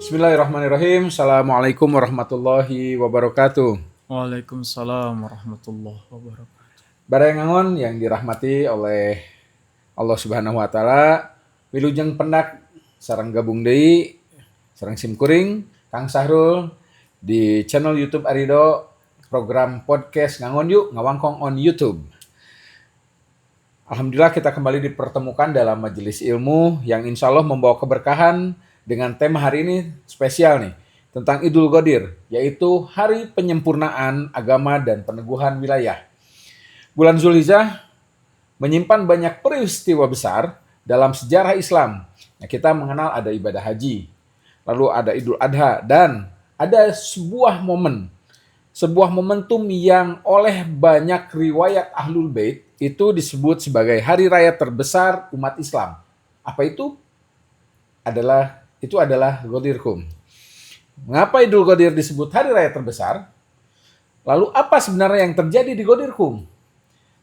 Bismillahirrahmanirrahim. Assalamualaikum warahmatullahi wabarakatuh. Waalaikumsalam warahmatullahi wabarakatuh. Barengangon yang dirahmati oleh Allah Subhanahu wa taala, wilujeng pendak sareng gabung deui sareng simkuring Kang Sahrul di channel YouTube Arido program podcast Ngangon Yuk Ngawangkong on YouTube. Alhamdulillah kita kembali dipertemukan dalam majelis ilmu yang insya Allah membawa keberkahan dengan tema hari ini spesial nih tentang Idul Qadir, yaitu hari penyempurnaan agama dan peneguhan wilayah. Bulan Zulhijjah menyimpan banyak peristiwa besar dalam sejarah Islam. Nah, kita mengenal ada ibadah haji, lalu ada Idul Adha, dan ada sebuah momentum yang oleh banyak riwayat Ahlul Bait itu disebut sebagai hari raya terbesar umat Islam. Apa itu? Itu adalah Ghadir-Khum. Mengapa Idul Qadir disebut hari raya terbesar? Lalu apa sebenarnya yang terjadi di Ghadir-Khum?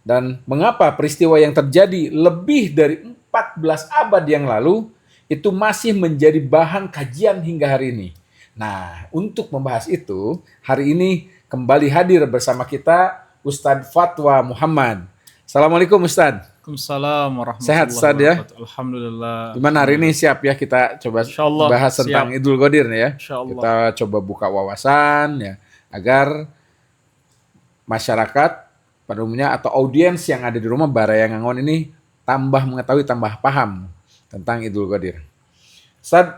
Dan mengapa peristiwa yang terjadi lebih dari 14 abad yang lalu itu masih menjadi bahan kajian hingga hari ini? Nah, untuk membahas itu, hari ini kembali hadir bersama kita Ustadz Fatwa Muhammad. Assalamualaikum Ustadz. Waalaikumsalam Sehat warahmatullahi Ustadz ya? wabarakatuh. Alhamdulillah. Gimana hari ini siap ya kita coba Insyaallah bahas tentang siap. Idul Qadir nih ya. Insyaallah. Kita coba buka wawasan ya agar masyarakat pada umumnya atau audiens yang ada di rumah Baraya Ngangon ini tambah mengetahui, tambah paham tentang Idul Qadir. Ustaz,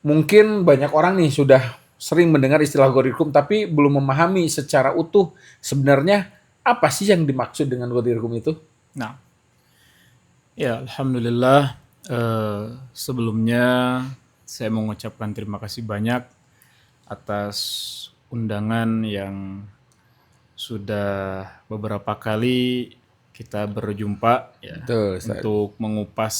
mungkin banyak orang nih sudah sering mendengar istilah Ghadir-Khum tapi belum memahami secara utuh sebenarnya apa sih yang dimaksud dengan Ghadir-Khum itu? Nah, ya alhamdulillah. Sebelumnya saya mengucapkan terima kasih banyak atas undangan yang sudah beberapa kali kita berjumpa ya Betul, Ustaz. untuk mengupas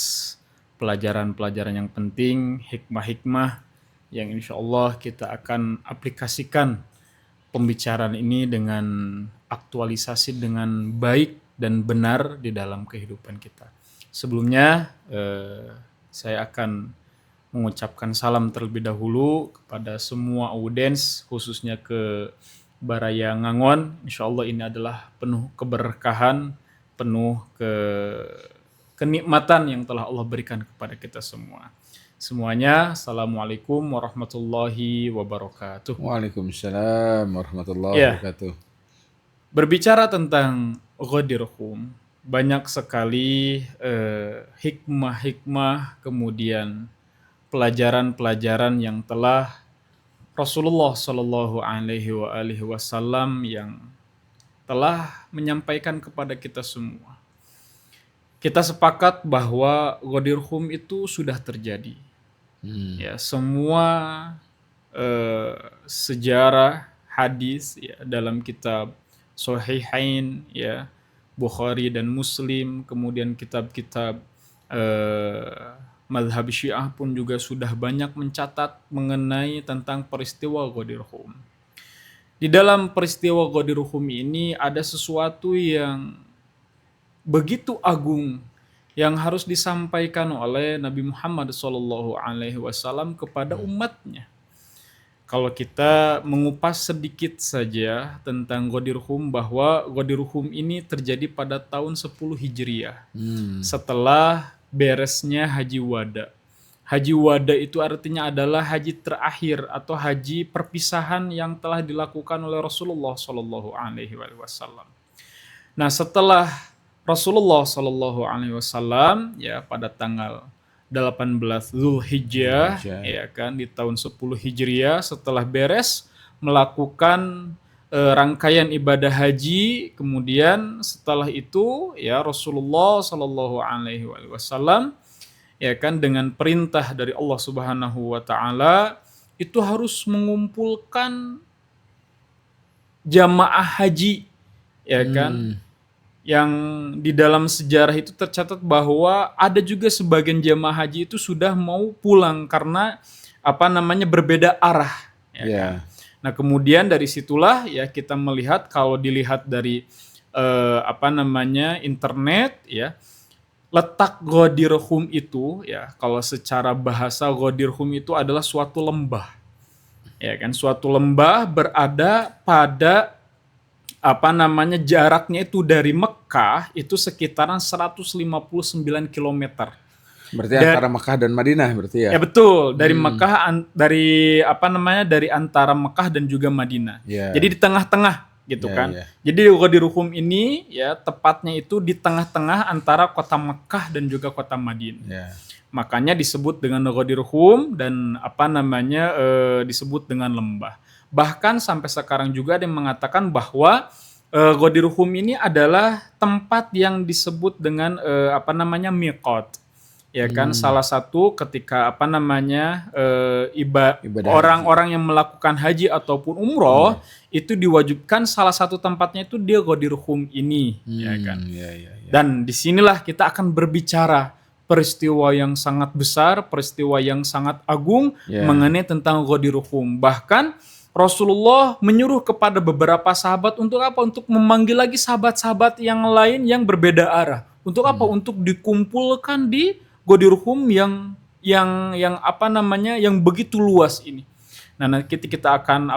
pelajaran-pelajaran yang penting, hikmah-hikmah yang insya Allah kita akan aplikasikan pembicaraan ini dengan aktualisasi dengan baik dan benar di dalam kehidupan kita. Sebelumnya saya akan mengucapkan salam terlebih dahulu kepada semua audiens khususnya ke Baraya Ngangon. Insya Allah ini adalah penuh keberkahan, penuh kenikmatan yang telah Allah berikan kepada kita semua. Semuanya, Assalamualaikum warahmatullahi wabarakatuh. Waalaikumsalam warahmatullahi Ya, wabarakatuh. berbicara tentang Ghadir-Khum, banyak sekali hikmah-hikmah, kemudian pelajaran-pelajaran yang telah Rasulullah Shallallahu Alaihi Wasallam yang telah menyampaikan kepada kita semua. Kita sepakat bahwa Ghadir-Khum itu sudah terjadi. Ya, semua sejarah hadis ya, dalam kitab Sahihain ya, Bukhari dan Muslim, kemudian kitab-kitab mazhab Syiah pun juga sudah banyak mencatat mengenai tentang peristiwa Ghadir-Khum. Di dalam peristiwa Ghadir-Khum ini ada sesuatu yang begitu agung yang harus disampaikan oleh Nabi Muhammad SAW kepada umatnya. Kalau kita mengupas sedikit saja tentang Ghadir-Khum, bahwa Ghadir-Khum ini terjadi pada tahun 10 Hijriah. Setelah beresnya Haji Wada. Haji Wada itu artinya adalah haji terakhir atau haji perpisahan yang telah dilakukan oleh Rasulullah SAW. Nah, setelah Rasulullah SAW ya pada tanggal 18 Zulhijjah ya kan di tahun 10 Hijriah setelah beres melakukan rangkaian ibadah haji, kemudian setelah itu ya Rasulullah SAW ya kan dengan perintah dari Allah Subhanahu wa taala itu harus mengumpulkan jamaah haji ya kan, yang di dalam sejarah itu tercatat bahwa ada juga sebagian jamaah haji itu sudah mau pulang karena berbeda arah ya kan. Nah, kemudian dari situlah ya kita melihat, kalau dilihat dari internet ya, letak Ghadir Hum itu ya, kalau secara bahasa Ghadir Hum itu adalah suatu lembah. Ya kan, suatu lembah berada pada jaraknya itu dari Mekah itu sekitaran 159 kilometer. Berarti antara Mekah dan Madinah berarti ya? Ya betul, dari Mekah dari antara Mekah dan juga Madinah. Ya. Jadi di tengah-tengah gitu Ya, kan. ya. Jadi Ghadir Hum ini ya tepatnya itu di tengah-tengah antara kota Mekah dan juga kota Madinah. Ya. Makanya disebut dengan Ghadir Hum dan disebut dengan lembah. Bahkan sampai sekarang juga ada yang mengatakan bahwa Ghadir Hum ini adalah tempat yang disebut dengan miqat. Ya kan, salah satu ketika Ibadah orang-orang yang melakukan haji ataupun umroh itu diwajibkan salah satu tempatnya itu dia Ghadir Hum ini, ya kan. Ya, ya, ya. Dan disinilah kita akan berbicara peristiwa yang sangat besar, peristiwa yang sangat agung mengenai tentang Ghadir Hum. Bahkan Rasulullah menyuruh kepada beberapa sahabat untuk apa? Untuk memanggil lagi sahabat-sahabat yang lain yang berbeda arah. Untuk apa? Untuk dikumpulkan di Ghadir Hum yang begitu luas ini. Nah, nanti kita akan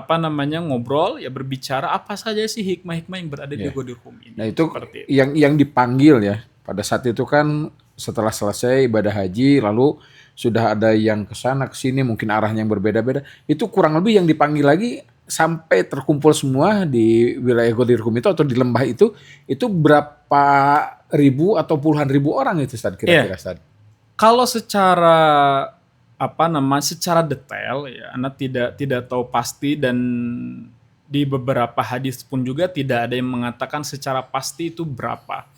ngobrol ya, berbicara apa saja sih hikmah-hikmah yang berada di Ghadir Hum ini. Nah, itu yang dipanggil ya. Pada saat itu kan setelah selesai ibadah haji lalu sudah ada yang ke sana ke sini, mungkin arahnya yang berbeda-beda. Itu kurang lebih yang dipanggil lagi sampai terkumpul semua di wilayah Ghadir Hum itu atau di lembah itu berapa ribu atau puluhan ribu orang itu Ustaz kira-kira Ustaz? Kalau secara secara detail ya, Anda tidak tahu pasti, dan di beberapa hadis pun juga tidak ada yang mengatakan secara pasti itu berapa.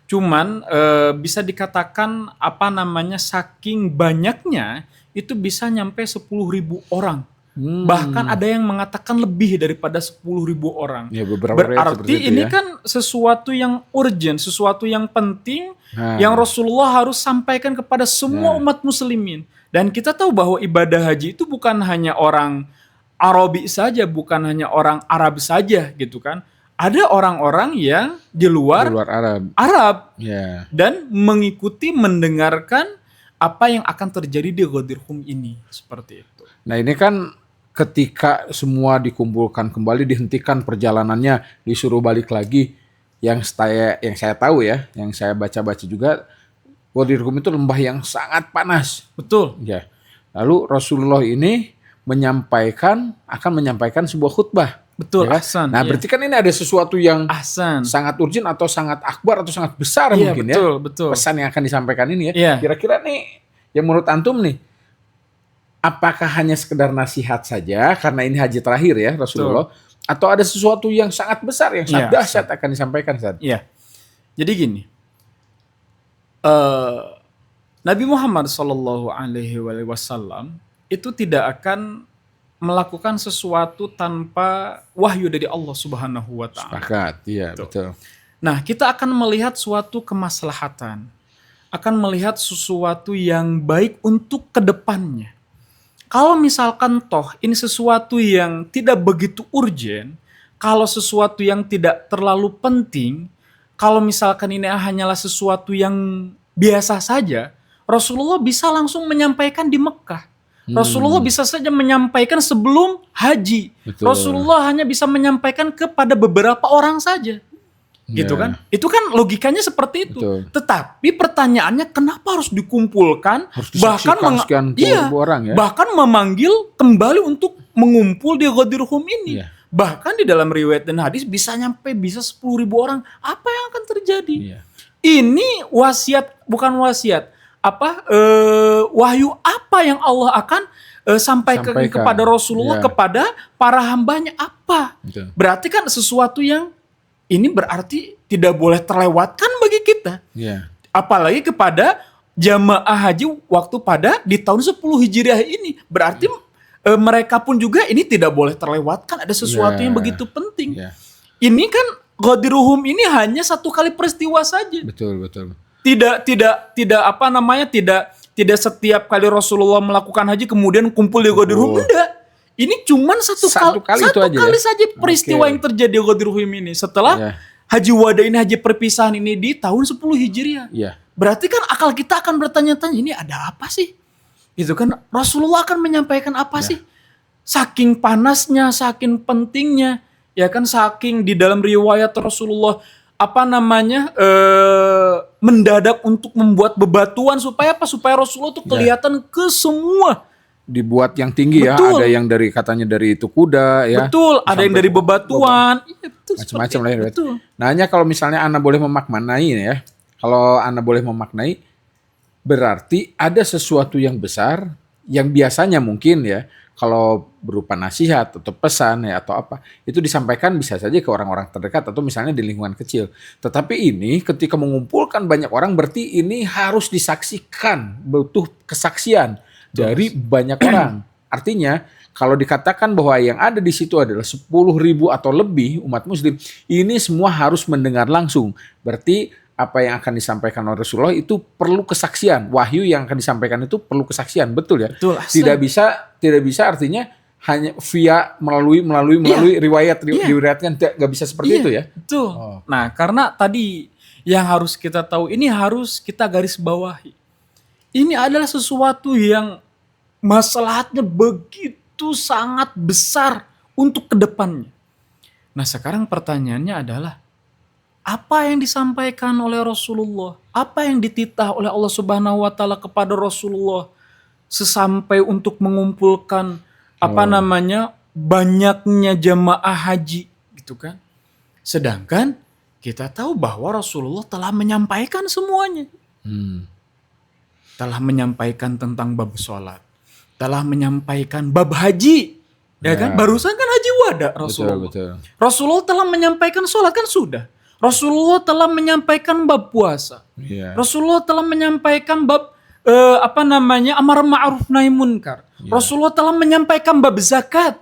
Cuman bisa dikatakan saking banyaknya itu bisa nyampe 10.000 orang. Bahkan ada yang mengatakan lebih daripada 10.000 orang. Ya, berarti ini kan sesuatu yang urgent, sesuatu yang penting yang Rasulullah harus sampaikan kepada semua umat muslimin. Dan kita tahu bahwa ibadah haji itu bukan hanya orang Arabi saja, bukan hanya orang Arab saja gitu kan. Ada orang-orang yang di luar Arab dan mengikuti, mendengarkan apa yang akan terjadi di Ghadir Hum ini, seperti itu. Nah, ini kan ketika semua dikumpulkan kembali, dihentikan perjalanannya, disuruh balik lagi. Yang saya tahu ya, yang saya baca-baca juga, Ghadir Hum itu lembah yang sangat panas. Betul. Ya. Lalu Rasulullah ini akan menyampaikan sebuah khutbah. Betul, ya kan? Ahsan. Nah, berarti kan ini ada sesuatu yang Ahsan, sangat urgent atau sangat akbar atau sangat besar mungkin betul. Pesan yang akan disampaikan ini ya. Kira-kira nih, yang menurut antum nih, apakah hanya sekedar nasihat saja karena ini haji terakhir ya Rasulullah, atau ada sesuatu yang sangat besar yang sangat dahsyat akan disampaikan saat? Iya. Jadi gini, Nabi Muhammad SAW itu tidak akan melakukan sesuatu tanpa wahyu dari Allah Subhanahu wa Ta'ala. Sepakat, iya betul. Nah, kita akan melihat suatu kemaslahatan, akan melihat sesuatu yang baik untuk kedepannya. Kalau misalkan toh ini sesuatu yang tidak begitu urgent, kalau sesuatu yang tidak terlalu penting, kalau misalkan ini hanyalah sesuatu yang biasa saja, Rasulullah bisa langsung menyampaikan di Mekah. Rasulullah bisa saja menyampaikan sebelum haji. Betul. Rasulullah hanya bisa menyampaikan kepada beberapa orang saja. Gitu kan? Itu kan logikanya seperti itu. Betul. Tetapi pertanyaannya kenapa harus dikumpulkan? Bahkan memanggil kembali untuk mengumpul di Ghadir Hum ini. Iya. Bahkan di dalam riwayat dan hadis bisa 10.000 orang. Apa yang akan terjadi? Iya. Ini bukan wasiat. Wahyu apa yang Allah akan sampaikan kepada Rasulullah, kepada para hambanya apa? Betul. Berarti kan sesuatu yang ini berarti tidak boleh terlewatkan bagi kita. Yeah. Apalagi kepada jamaah haji waktu di tahun 10 Hijriah ini. Berarti mereka pun juga ini tidak boleh terlewatkan, ada sesuatu yang begitu penting. Yeah. Ini kan Ghadir Hum ini hanya satu kali peristiwa saja. Betul. Tidak setiap kali Rasulullah melakukan haji kemudian kumpul di Ghadir Hum. Enggak. Ini cuma satu kali saja peristiwa yang terjadi di Ghadir Hum ini. Setelah haji wada ini, haji perpisahan ini di tahun 10 Hijriah. Yeah. Berarti kan akal kita akan bertanya-tanya, ini ada apa sih? Gitu kan, Rasulullah akan menyampaikan apa Ya. sih? Saking panasnya, saking pentingnya, ya kan, saking di dalam riwayat Rasulullah mendadak untuk membuat bebatuan supaya apa? Supaya Rasulullah tuh Ya. kelihatan ke semua. Dibuat yang tinggi ya, Betul. ada yang dari katanya dari itu kuda ya. Betul, ada yang Sampai dari bebatuan. Iya, betul, macam-macam lah ya. betul. Nah, hanya kalau misalnya Anda boleh memaknai ya. Kalau Anda boleh memaknai, berarti ada sesuatu yang besar yang biasanya mungkin ya, kalau berupa nasihat atau pesan ya atau apa, itu disampaikan bisa saja ke orang-orang terdekat atau misalnya di lingkungan kecil. Tetapi ini ketika mengumpulkan banyak orang, berarti ini harus disaksikan, butuh kesaksian dari banyak orang. Artinya kalau dikatakan bahwa yang ada di situ adalah 10.000 atau lebih umat muslim, ini semua harus mendengar langsung. Berarti apa yang akan disampaikan oleh Rasulullah itu perlu kesaksian. Wahyu yang akan disampaikan itu perlu kesaksian, betul ya? Betul, Tidak bisa artinya hanya via melalui riwayat diriwayatkan, nggak bisa seperti itu ya? Betul. Oh. Nah, karena tadi yang harus kita tahu, ini harus kita garis bawahi. Ini adalah sesuatu yang masalahnya begitu sangat besar untuk kedepannya. Nah, sekarang pertanyaannya adalah, apa yang disampaikan oleh Rasulullah? Apa yang dititah oleh Allah Subhanahu wa taala kepada Rasulullah sesampai untuk mengumpulkan banyaknya jamaah haji gitu kan? Sedangkan kita tahu bahwa Rasulullah telah menyampaikan semuanya. Telah menyampaikan tentang bab sholat, telah menyampaikan bab haji, ya kan? Barusan kan haji wada Rasulullah. Betul. Rasulullah telah menyampaikan sholat kan sudah. Rasulullah telah menyampaikan bab puasa. Iya. Rasulullah telah menyampaikan bab amar ma'ruf nahi munkar. Rasulullah telah menyampaikan bab zakat.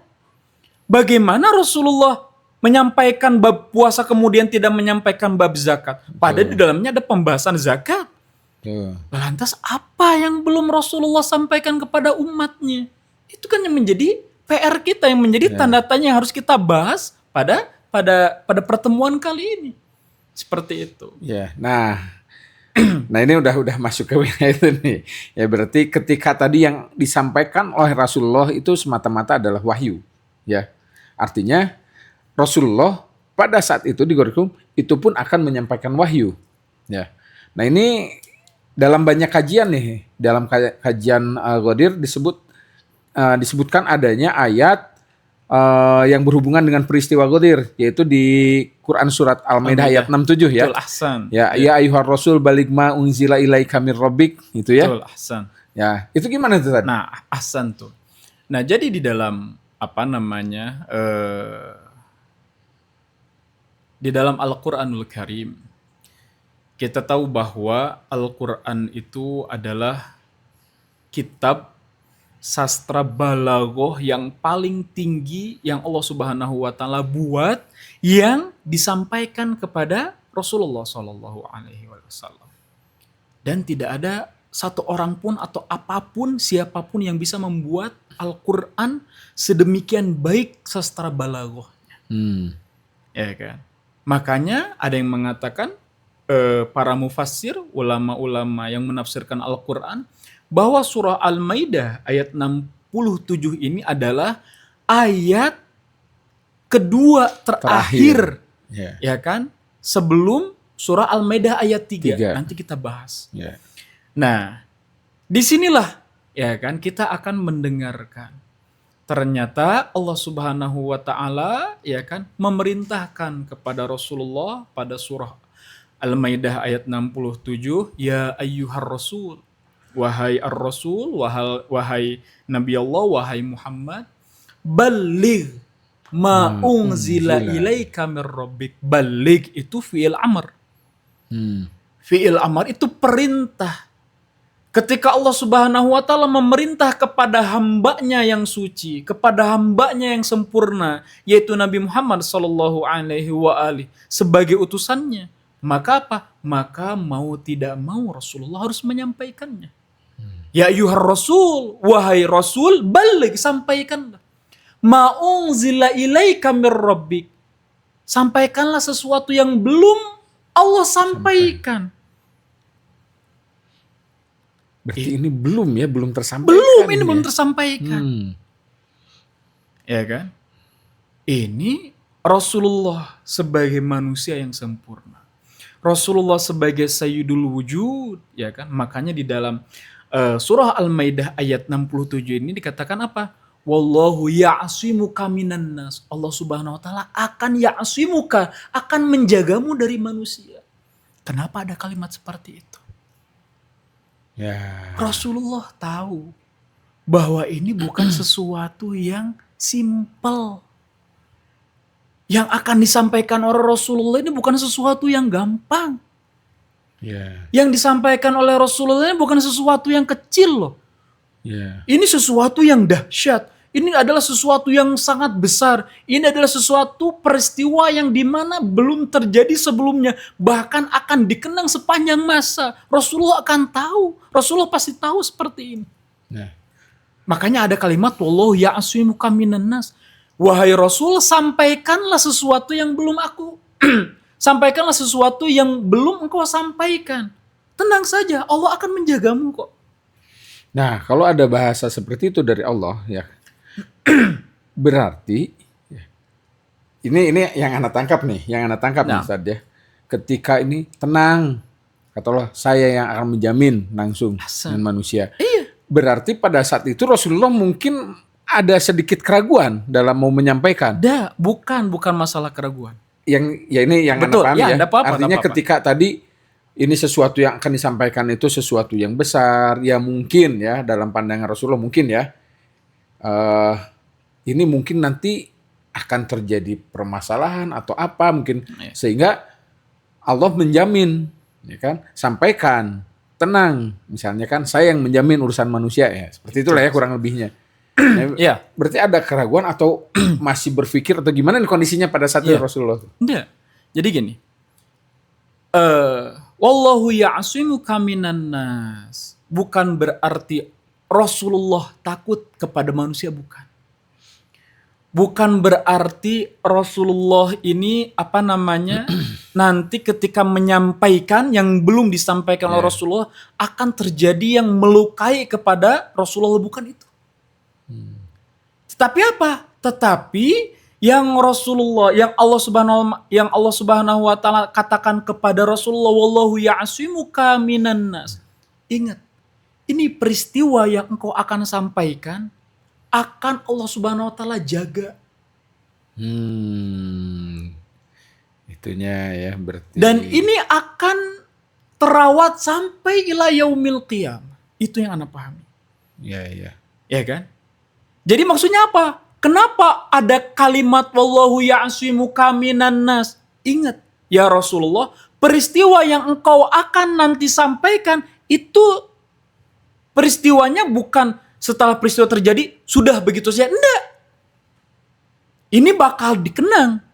Bagaimana Rasulullah menyampaikan bab puasa kemudian tidak menyampaikan bab zakat? Padahal di dalamnya ada pembahasan zakat. Lantas apa yang belum Rasulullah sampaikan kepada umatnya? Itu kan yang menjadi PR kita, yang menjadi tanda tanya yang harus kita bahas pada pertemuan kali ini. Seperti itu. Ya, nah ini udah masuk ke wilayah itu nih. Ya berarti ketika tadi yang disampaikan oleh Rasulullah itu semata-mata adalah wahyu. Ya, artinya Rasulullah pada saat itu di Ghorkum itu pun akan menyampaikan wahyu. Ya, nah ini dalam banyak kajian nih, dalam kajian Ghadir disebutkan adanya ayat yang berhubungan dengan peristiwa Ghadir, yaitu di Quran surat Al-Maidah ayat 67 ya. Betul, ahsan. Ya ayyuhar rasul baligh ma unzila ilaika mir rabbik, itu ya. Betul, ahsan. Ya, itu gimana tuh tadi? Nah, ahsan tuh. Nah, jadi di dalam di dalam Al-Qur'anul Karim kita tahu bahwa Al-Qur'an itu adalah kitab sastra balaghah yang paling tinggi yang Allah Subhanahu wa taala buat, yang disampaikan kepada Rasulullah Shallallahu alaihi wasallam. Dan tidak ada satu orang pun atau apapun siapapun yang bisa membuat Al-Qur'an sedemikian baik sastra balaghahnya. Ya kan? Makanya ada yang mengatakan, para mufassir, ulama-ulama yang menafsirkan Al-Qur'an, bahwa surah Al-Maidah ayat 67 ini adalah ayat kedua terakhir. Ya kan? Sebelum surah Al-Maidah ayat 3. Nanti kita bahas. Nah, disinilah ya kan kita akan mendengarkan. Ternyata Allah Subhanahu wa taala ya kan memerintahkan kepada Rasulullah pada surah Al-Maidah ayat 67, ya ayyuhar rasul, wahai ar-rasul, wahai Nabi Allah, wahai Muhammad, balligh ma unzila ilaika mir rabbik. Balligh itu fi'il amr. Fi'il amr itu perintah. Ketika Allah Subhanahu wa taala memerintah kepada hambanya yang suci, kepada hambanya yang sempurna, yaitu Nabi Muhammad sallallahu alaihi wa alihi sebagai utusannya, maka apa? Maka mau tidak mau Rasulullah harus menyampaikannya. Ya ayyuhar rasul, wahai rasul, baligh, sampaikanlah. Ma unzila ilaika mir rabbik. Sampaikanlah sesuatu yang belum Allah sampaikan. Berarti ini belum tersampaikan. Belum, ini ya? belum tersampaikan. Ya kan? Ini Rasulullah sebagai manusia yang sempurna. Rasulullah sebagai sayyidul wujud, ya kan? Makanya di dalam surah Al-Maidah ayat 67 ini dikatakan apa? Wallahu ya'simuka minan nas. Allah Subhanahu wa taala akan ya'simuka, akan menjagamu dari manusia. Kenapa ada kalimat seperti itu? Ya. Rasulullah tahu bahwa ini bukan sesuatu yang simpel. Yang akan disampaikan oleh Rasulullah ini bukan sesuatu yang gampang. Ya. Yang disampaikan oleh Rasulullah ini bukan sesuatu yang kecil loh. Ya. Ini sesuatu yang dahsyat. Ini adalah sesuatu yang sangat besar. Ini adalah sesuatu peristiwa yang dimana belum terjadi sebelumnya. Bahkan akan dikenang sepanjang masa. Rasulullah akan tahu. Rasulullah pasti tahu seperti ini. Nah. Makanya ada kalimat wallahu ya'simuka minan nas. Wahai Rasul, sampaikanlah sesuatu yang belum aku sampaikanlah sesuatu yang belum engkau sampaikan. Tenang saja, Allah akan menjagamu kok. Nah, kalau ada bahasa seperti itu dari Allah, ya berarti ya, ini yang Anda tangkap nih, nih Ustaz ya. Ketika ini tenang, kata Allah, saya yang akan menjamin langsung dengan manusia. Iya. Berarti pada saat itu Rasulullah mungkin ada sedikit keraguan dalam mau menyampaikan. Bukan masalah keraguan. Yang Anda Betul, pahami ya. Artinya Artinya ketika tadi ini sesuatu yang akan disampaikan itu sesuatu yang besar, ya mungkin ya dalam pandangan Rasulullah mungkin ya. Ini mungkin nanti akan terjadi permasalahan atau apa mungkin sehingga Allah menjamin, ya kan? Sampaikan, tenang, misalnya kan saya yang menjamin urusan manusia ya. Seperti itulah ya kurang lebihnya. Ya, berarti ada keraguan atau masih berpikir atau gimana nih kondisinya pada saat itu Rasulullah? Enggak. Jadi gini. Wallahu ya'simuka minan nas. Bukan berarti Rasulullah takut kepada manusia, bukan. Bukan berarti Rasulullah ini nanti ketika menyampaikan yang belum disampaikan oleh Rasulullah akan terjadi yang melukai kepada Rasulullah, bukan itu. Tetapi apa? Tetapi yang Rasulullah, yang Allah Subhanahu wa taala katakan kepada Rasulullah, wallahu ya'simuka minan nas. Ingat, ini peristiwa yang engkau akan sampaikan akan Allah Subhanahu wa taala jaga. Itunya ya berarti. Dan ini akan terawat sampai ila yaumil qiyamah. Itu yang Anda pahami. Iya. Ya kan? Jadi maksudnya apa? Kenapa ada kalimat wallahu ya'simuka minan nas? Ingat, ya Rasulullah, peristiwa yang engkau akan nanti sampaikan itu peristiwanya bukan setelah peristiwa terjadi sudah begitu saja. Enggak. Ini bakal dikenang.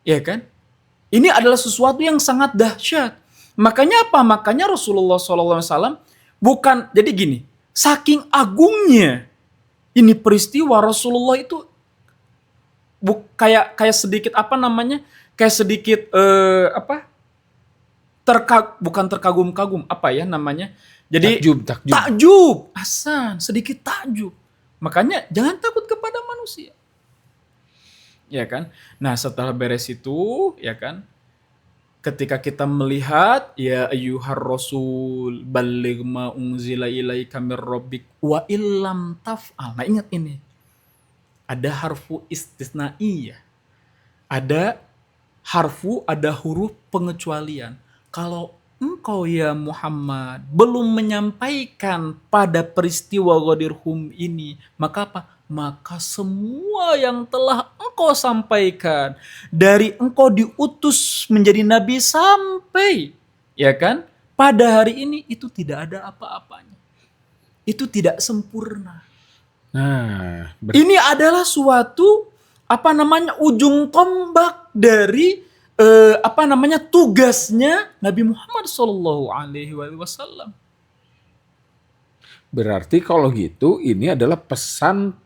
Ya kan? Ini adalah sesuatu yang sangat dahsyat. Makanya apa? Makanya Rasulullah SAW bukan, jadi gini, saking agungnya ini peristiwa Rasulullah itu kayak sedikit kayak sedikit bukan terkagum-kagum jadi takjub sedikit takjub. Makanya jangan takut kepada manusia, ya kan. Nah setelah beres itu, ya kan, ketika kita melihat ya ayyuhar rasul balligh ma unzila ilaika mir rabbik wa illam taf'al. Nah ingat ini. Ada harfu istisnaiyah. Ada huruf pengecualian. Kalau engkau ya Muhammad belum menyampaikan pada peristiwa Ghadir Hum ini, maka apa? Maka semua yang telah engkau sampaikan dari engkau diutus menjadi nabi sampai, ya kan, pada hari ini itu tidak ada apa-apanya. Itu tidak sempurna. Nah, ini adalah suatu ujung tombak dari tugasnya Nabi Muhammad SAW. Berarti kalau gitu ini adalah pesan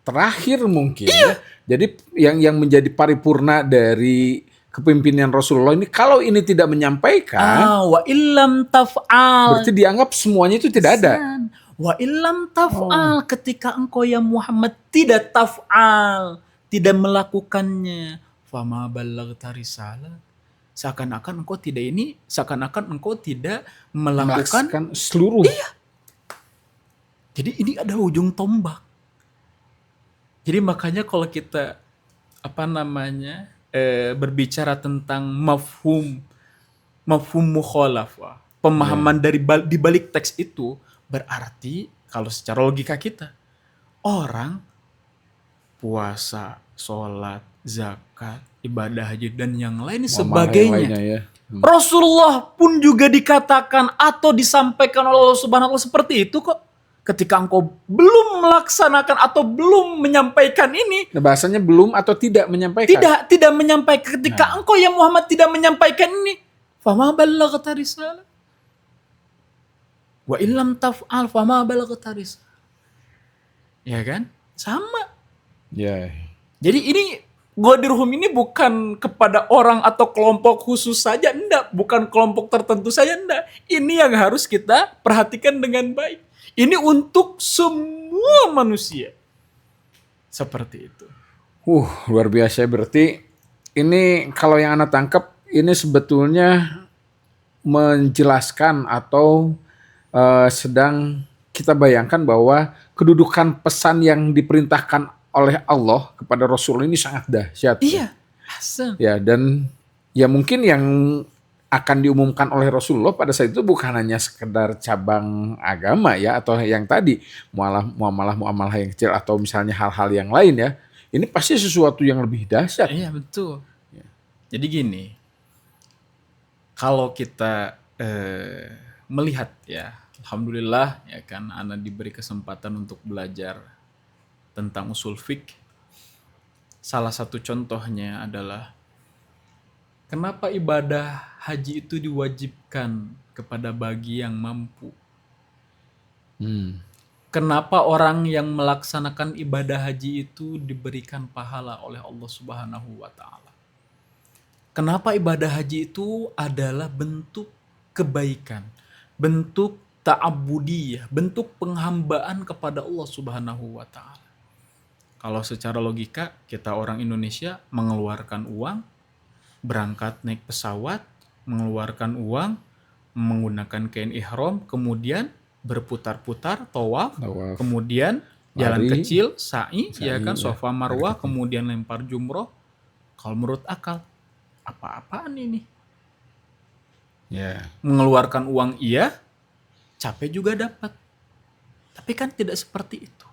terakhir mungkin ya. Jadi yang menjadi paripurna dari kepemimpinan Rasulullah ini, kalau ini tidak menyampaikan, Wa illam taf'al. berarti dianggap semuanya itu tidak ada. Wa illam taf'al, ketika engkau ya Muhammad tidak taf'al, tidak melakukannya, fama ballaghta risalah. Seakan-akan engkau tidak melakukan. Melaksanakan seluruh. Jadi ini adalah ujung tombak. Jadi makanya kalau kita berbicara tentang mafhum mukhalafah, pemahaman di balik teks itu, berarti kalau secara logika kita, orang puasa, sholat, zakat, ibadah haji dan yang lain sebagainya, ya. Rasulullah pun juga dikatakan atau disampaikan oleh Allah Subhanahu wa taala seperti itu kok. Ketika engkau belum melaksanakan atau belum menyampaikan ini, Nah, bahasanya belum atau tidak menyampaikan. tidak menyampaikan. Ketika engkau ya Muhammad tidak menyampaikan ini, fama ballaghta risalah. Wa illam taf'al fama ballaghta risalah. Ya kan? Sama. Ya. Jadi ini Ghadir-Hum ini bukan kepada orang atau kelompok khusus saja, enggak. Bukan kelompok tertentu saja, enggak. Ini yang harus kita perhatikan dengan baik. Ini untuk semua manusia. Seperti itu. Luar biasa. Berarti ini kalau yang Anda tangkap, ini sebetulnya menjelaskan atau sedang kita bayangkan bahwa kedudukan pesan yang diperintahkan oleh Allah kepada Rasul ini sangat dahsyat. Iya. Ya, dan ya mungkin yang akan diumumkan oleh Rasulullah pada saat itu bukan hanya sekedar cabang agama ya, atau yang tadi muamalah yang kecil atau misalnya hal-hal yang lain ya. Ini pasti sesuatu yang lebih dahsyat. Iya, betul. Jadi gini, kalau kita melihat ya, alhamdulillah ya kan, Ana diberi kesempatan untuk belajar tentang usul fiqh. Salah satu contohnya adalah kenapa ibadah haji itu diwajibkan kepada bagi yang mampu. Kenapa orang yang melaksanakan ibadah haji itu diberikan pahala oleh Allah Subhanahu wa taala. Kenapa ibadah haji itu adalah bentuk kebaikan, bentuk ta'abudiyah, bentuk penghambaan kepada Allah Subhanahu wa taala. Kalau secara logika, kita orang Indonesia mengeluarkan uang, berangkat naik pesawat, mengeluarkan uang, menggunakan kain ihram, kemudian berputar-putar, tawaf, kemudian jalan kecil, sa'i, ya kan, Safa Marwah, kemudian lempar jumroh. Kalau menurut akal, apa-apaan ini? Mengeluarkan uang iya, capek juga dapat. Tapi kan tidak seperti itu.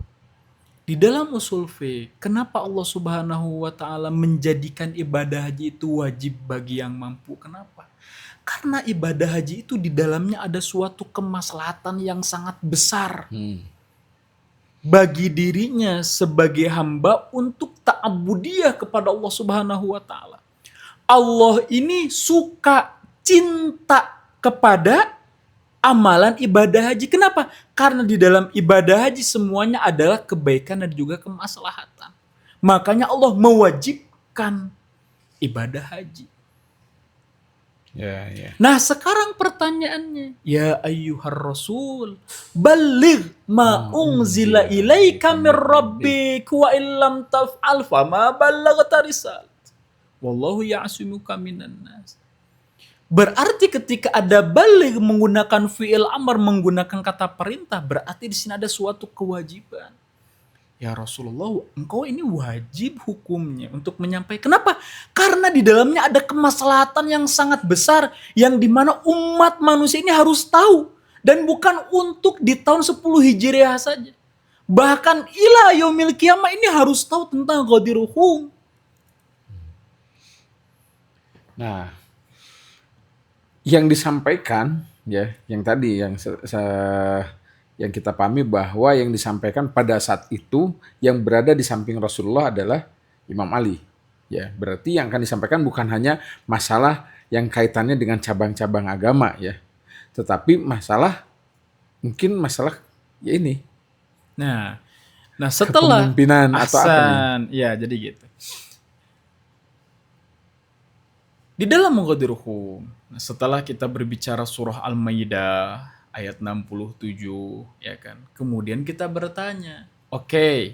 Di dalam usul fiqh, kenapa Allah Subhanahu wa taala menjadikan ibadah haji itu wajib bagi yang mampu? Kenapa? Karena ibadah haji itu di dalamnya ada suatu kemaslahatan yang sangat besar bagi dirinya sebagai hamba untuk ta'abudiyah kepada Allah Subhanahu wa taala. Allah ini suka, cinta kepada amalan ibadah haji. Kenapa? Karena di dalam ibadah haji semuanya adalah kebaikan dan juga kemaslahatan. Makanya Allah mewajibkan ibadah haji. Nah, sekarang pertanyaannya, ya ayyuhar rasul, balligh ma unzila ilaika mir rabbik wa illam taf'al fama ballaghta risalah. Wallahu ya'simuka minan nas. Berarti ketika ada baligh menggunakan fi'il amr, menggunakan kata perintah, berarti di sini ada suatu kewajiban. Ya Rasulullah, engkau ini wajib hukumnya untuk menyampaikan. Kenapa? Karena di dalamnya ada kemaslahatan yang sangat besar, yang dimana umat manusia ini harus tahu. Dan bukan untuk di tahun 10 Hijriah saja. Bahkan ila yaumil qiyamah ini harus tahu tentang Ghadir-Hum. Nah, yang disampaikan ya, yang tadi yang kita pahami bahwa yang disampaikan pada saat itu yang berada di samping Rasulullah adalah Imam Ali. Ya, berarti yang akan disampaikan bukan hanya masalah yang kaitannya dengan cabang-cabang agama ya, tetapi mungkin masalah ya ini. Nah setelah kepemimpinan atau apa nih? Ya, jadi gitu. Di dalam Ghadirhum, setelah kita berbicara surah Al-Maidah ayat 67, ya kan. Kemudian kita bertanya, oke,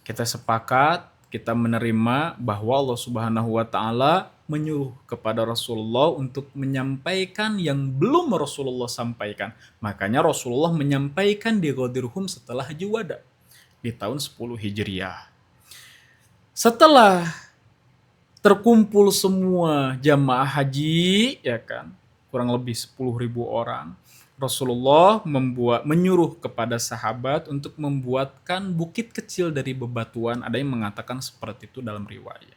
kita sepakat, kita menerima bahwa Allah Subhanahu wa taala menyuruh kepada Rasulullah untuk menyampaikan yang belum Rasulullah sampaikan. Makanya Rasulullah menyampaikan di Ghadirhum setelah Haji Wada di tahun 10 Hijriah. Setelah terkumpul semua jamaah haji, ya kan, kurang lebih 10.000 orang, Rasulullah menyuruh kepada sahabat untuk membuatkan bukit kecil dari bebatuan. Ada yang mengatakan seperti itu dalam riwayat.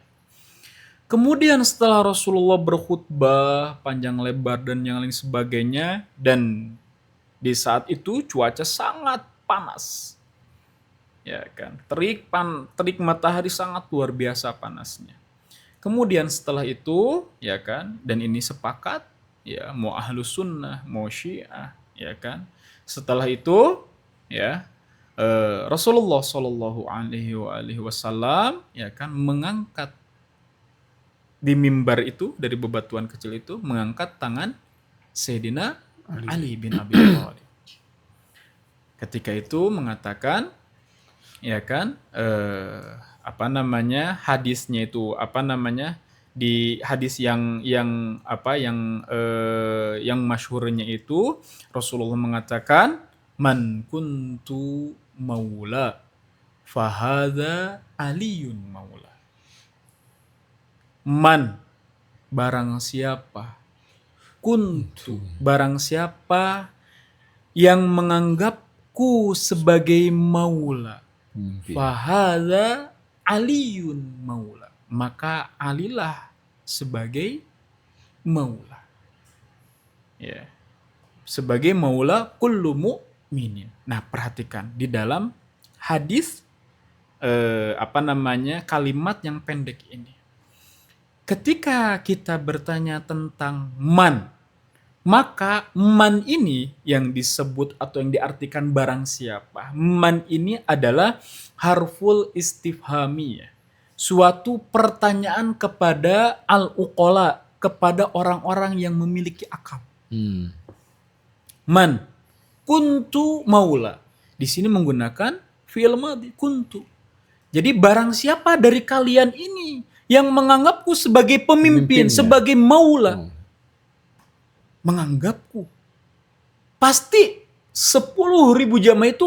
Kemudian setelah Rasulullah berkhutbah panjang lebar dan yang lain sebagainya, dan di saat itu cuaca sangat panas, ya kan, terik matahari sangat luar biasa panasnya. Kemudian setelah itu, ya kan, dan ini sepakat, ya, mau ahlus sunnah, mau syiah, ya kan. Setelah itu, ya, Rasulullah Shallallahu Alaihi Wasallam, ya kan, mengangkat di mimbar itu dari bebatuan kecil itu, mengangkat tangan Sayyidina Ali bin Abi Thalib. Ketika itu mengatakan, ya kan, hadisnya itu di hadis yang masyhurnya itu Rasulullah mengatakan, man kuntu maula fahadza aliyun maula. Man, barang siapa, kuntu, barang siapa yang menganggapku sebagai maula, fahadza aliyun maula, maka alilah sebagai maula. Ya. Sebagai maula kullu mu'minin. Nah, perhatikan di dalam hadis kalimat yang pendek ini. Ketika kita bertanya tentang man, maka man ini yang disebut atau yang diartikan barang siapa. Man ini adalah harful istifhami, ya. Suatu pertanyaan kepada al-uqala, kepada orang-orang yang memiliki akal. Man, kuntu maula. Di sini menggunakan fi'il madhi, kuntu. Jadi barang siapa dari kalian ini yang menganggapku sebagai pemimpin, sebagai maula, menganggapku, pasti 10.000 jamaah itu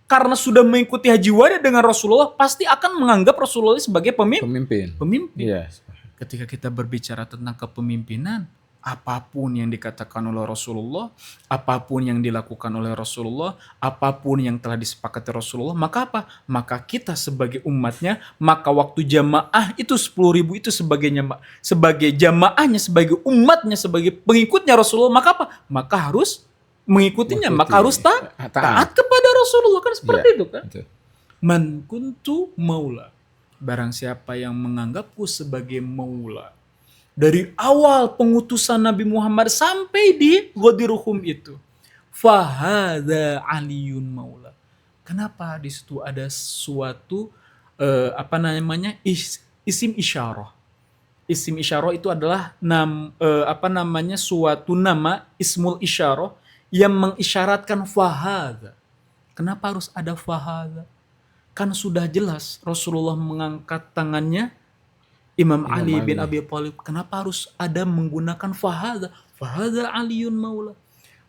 karena sudah mengikuti Haji Wada dengan Rasulullah, pasti akan menganggap Rasulullah sebagai pemimpin. Yes. Ketika kita berbicara tentang kepemimpinan, apapun yang dikatakan oleh Rasulullah, apapun yang dilakukan oleh Rasulullah, apapun yang telah disepakati Rasulullah, maka apa? Maka kita sebagai umatnya, maka waktu jamaah itu 10.000 itu sebagai jamaahnya, sebagai umatnya, sebagai pengikutnya Rasulullah, maka apa? Maka harus mengikutinya, maka harus taat kepada Rasulullah, kan seperti itu kan? Betul. Man kuntu maula, barang siapa yang menganggapku sebagai maula, dari awal pengutusan Nabi Muhammad sampai di Ghadirhum itu, fahadza aliyun maula. Kenapa di situ ada suatu isim isyarah. Isim isyarah itu adalah suatu nama ismul isyarah yang mengisyaratkan fahadza. Kenapa harus ada fahadza? Kan sudah jelas Rasulullah mengangkat tangannya Imam Ali bin Abi Thalib. Kenapa harus ada menggunakan fahadza? Fahadza aliyun maula.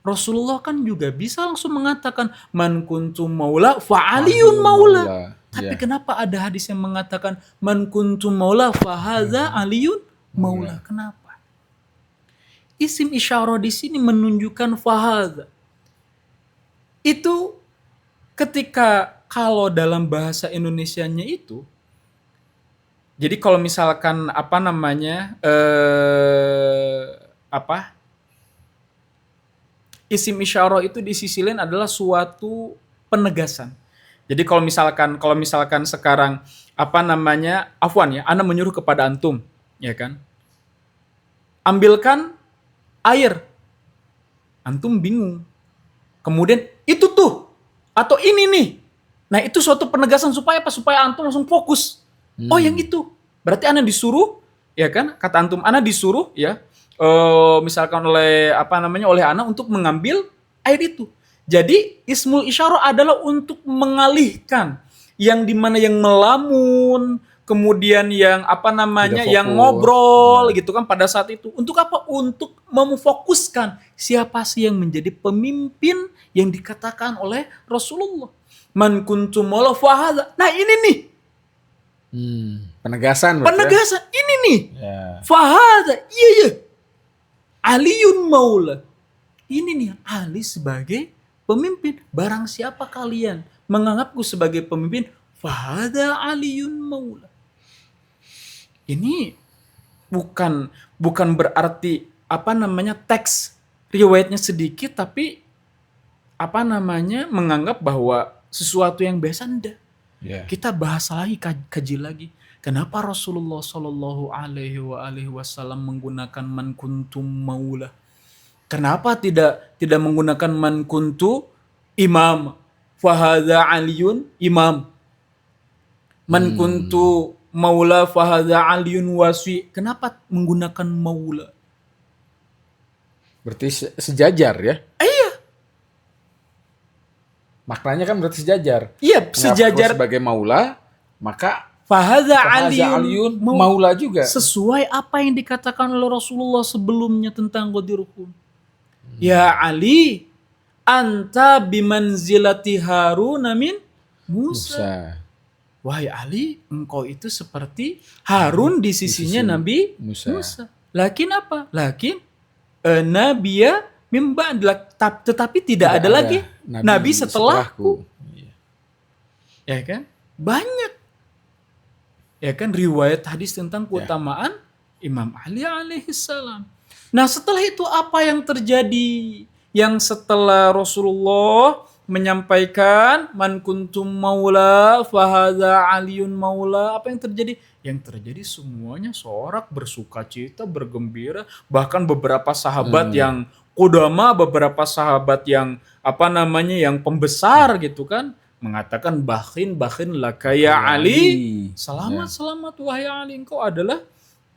Rasulullah kan juga bisa langsung mengatakan man kuntum maula fa aliyun maula. Tapi kenapa ada hadis yang mengatakan man kuntum maula fahadza aliyun maula? Kenapa? Isim isyarah di sini menunjukkan fahadza. Itu ketika kalau dalam bahasa Indonesianya itu, jadi kalau misalkan isim isyarah itu di sisi lain adalah suatu penegasan. Jadi kalau misalkan sekarang ana menyuruh kepada antum, ya kan? Ambilkan air. Antum bingung. Kemudian itu tuh atau ini nih. Nah, itu suatu penegasan supaya apa? Supaya antum langsung fokus. Oh, yang itu. Berarti ana disuruh, ya kan? Kata antum, ana disuruh ya, misalkan oleh oleh ana untuk mengambil air itu. Jadi ismul isyarah adalah untuk mengalihkan yang dimana yang melamun, kemudian yang Tidak yang fokus. ngobrol gitu kan pada saat itu. Untuk apa? Untuk memfokuskan siapa sih yang menjadi pemimpin yang dikatakan oleh Rasulullah. Man kuntum mawla fahadha. Nah ini nih, Penegasan berarti ya? penegasan ini nih. Ya. Fahadha, iya ya. Aliun maula. Ini nih Ali sebagai pemimpin. Barang siapa kalian menganggapku sebagai pemimpin, fahadha Aliun maula. Ini bukan berarti teks riwayatnya sedikit tapi menganggap bahwa sesuatu yang biasa. Enggak. Ya. Kita bahas lagi, kaji lagi. Kenapa Rasulullah Shallallahu Alaihi Wasallam menggunakan man kuntum maula? Kenapa tidak menggunakan man kuntu imam? Fahadha aliyun imam. Man kuntu maula fahadha aliyun wasi. Kenapa menggunakan maula? Berarti sejajar ya? Iya. Maknanya kan berarti sejajar. Iya, Mengapa sejajar. sebagai maula, maka Fahadha Aliyun aliyun maula juga. sesuai apa yang dikatakan oleh Rasulullah sebelumnya tentang Ghadir-Khum. Ya Ali, anta bimanzilati Harun min Musa. Wahai Ali, engkau itu seperti Harun di sisinya Nabi Musa. Lakin apa? Lakin nabiya mim ba'd, tetapi tidak ada lagi nabi setelahku. Ya kan? Banyak. Ya kan, riwayat hadis tentang keutamaan Imam Ali alaihissalam. Nah setelah itu apa yang terjadi? Yang setelah Rasulullah menyampaikan man kuntum maula fahadha aliyun maula, apa yang terjadi? Yang terjadi semuanya sorak, bersuka cita, bergembira. Bahkan beberapa sahabat yang qudama, beberapa sahabat yang yang pembesar gitu kan, mengatakan bakhin laka ya Ali. Selamat wahai Ali, engkau adalah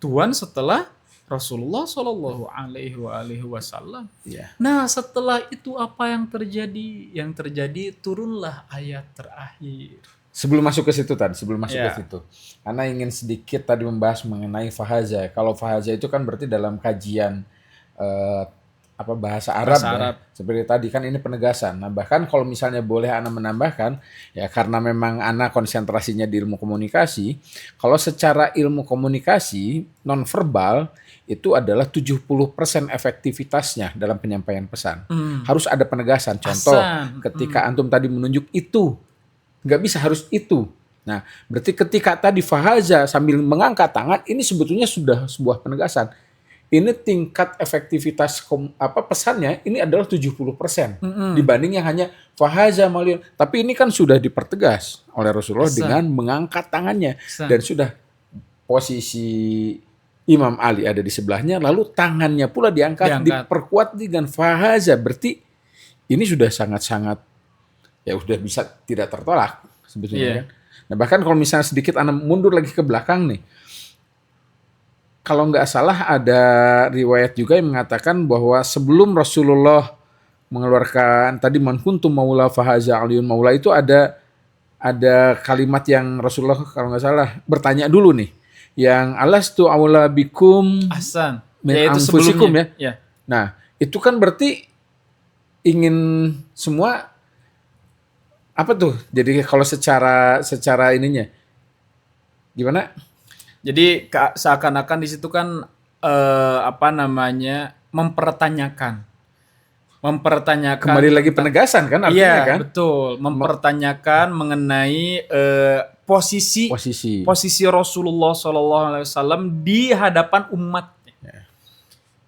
tuan setelah Rasulullah Shallallahu Alaihi Wasallam. Nah setelah itu apa yang terjadi? Yang terjadi turunlah ayat terakhir. Sebelum masuk ke situ, Ana ingin sedikit tadi membahas mengenai fahaza. Kalau fahaza itu kan berarti dalam kajian bahasa Arab. Ya. Seperti tadi kan ini penegasan. Nah bahkan kalau misalnya boleh Ana menambahkan, ya karena memang Ana konsentrasinya di ilmu komunikasi, kalau secara ilmu komunikasi nonverbal itu adalah 70% efektivitasnya dalam penyampaian pesan. Harus ada penegasan. Contoh, ketika antum tadi menunjuk itu, nggak bisa harus itu. Nah berarti ketika tadi fahaza sambil mengangkat tangan, ini sebetulnya sudah sebuah penegasan. Ini tingkat efektivitas pesannya ini adalah 70% dibanding yang hanya fahaza maliyun. Tapi ini kan sudah dipertegas oleh Rasulullah dengan mengangkat tangannya dan sudah posisi Imam Ali ada di sebelahnya, lalu tangannya pula diangkat. Diperkuat dengan fahaza. Berarti ini sudah sangat-sangat ya udah bisa tidak tertolak sebetulnya kan. Nah bahkan kalau misalnya sedikit Anda mundur lagi ke belakang nih. Kalau nggak salah ada riwayat juga yang mengatakan bahwa sebelum Rasulullah mengeluarkan tadi man kuntum maula fahaza aliyun maula itu ada kalimat yang Rasulullah kalau nggak salah bertanya dulu nih, yang alastu aula bikum min anfusikum ya. Nah itu kan berarti ingin semua apa tuh? Jadi kalau secara ininya gimana? Jadi seakan-akan di situ kan mempertanyakan kembali lagi penegasan kan artinya kan? Betul, mempertanyakan mengenai posisi Rasulullah SAW di hadapan umatnya.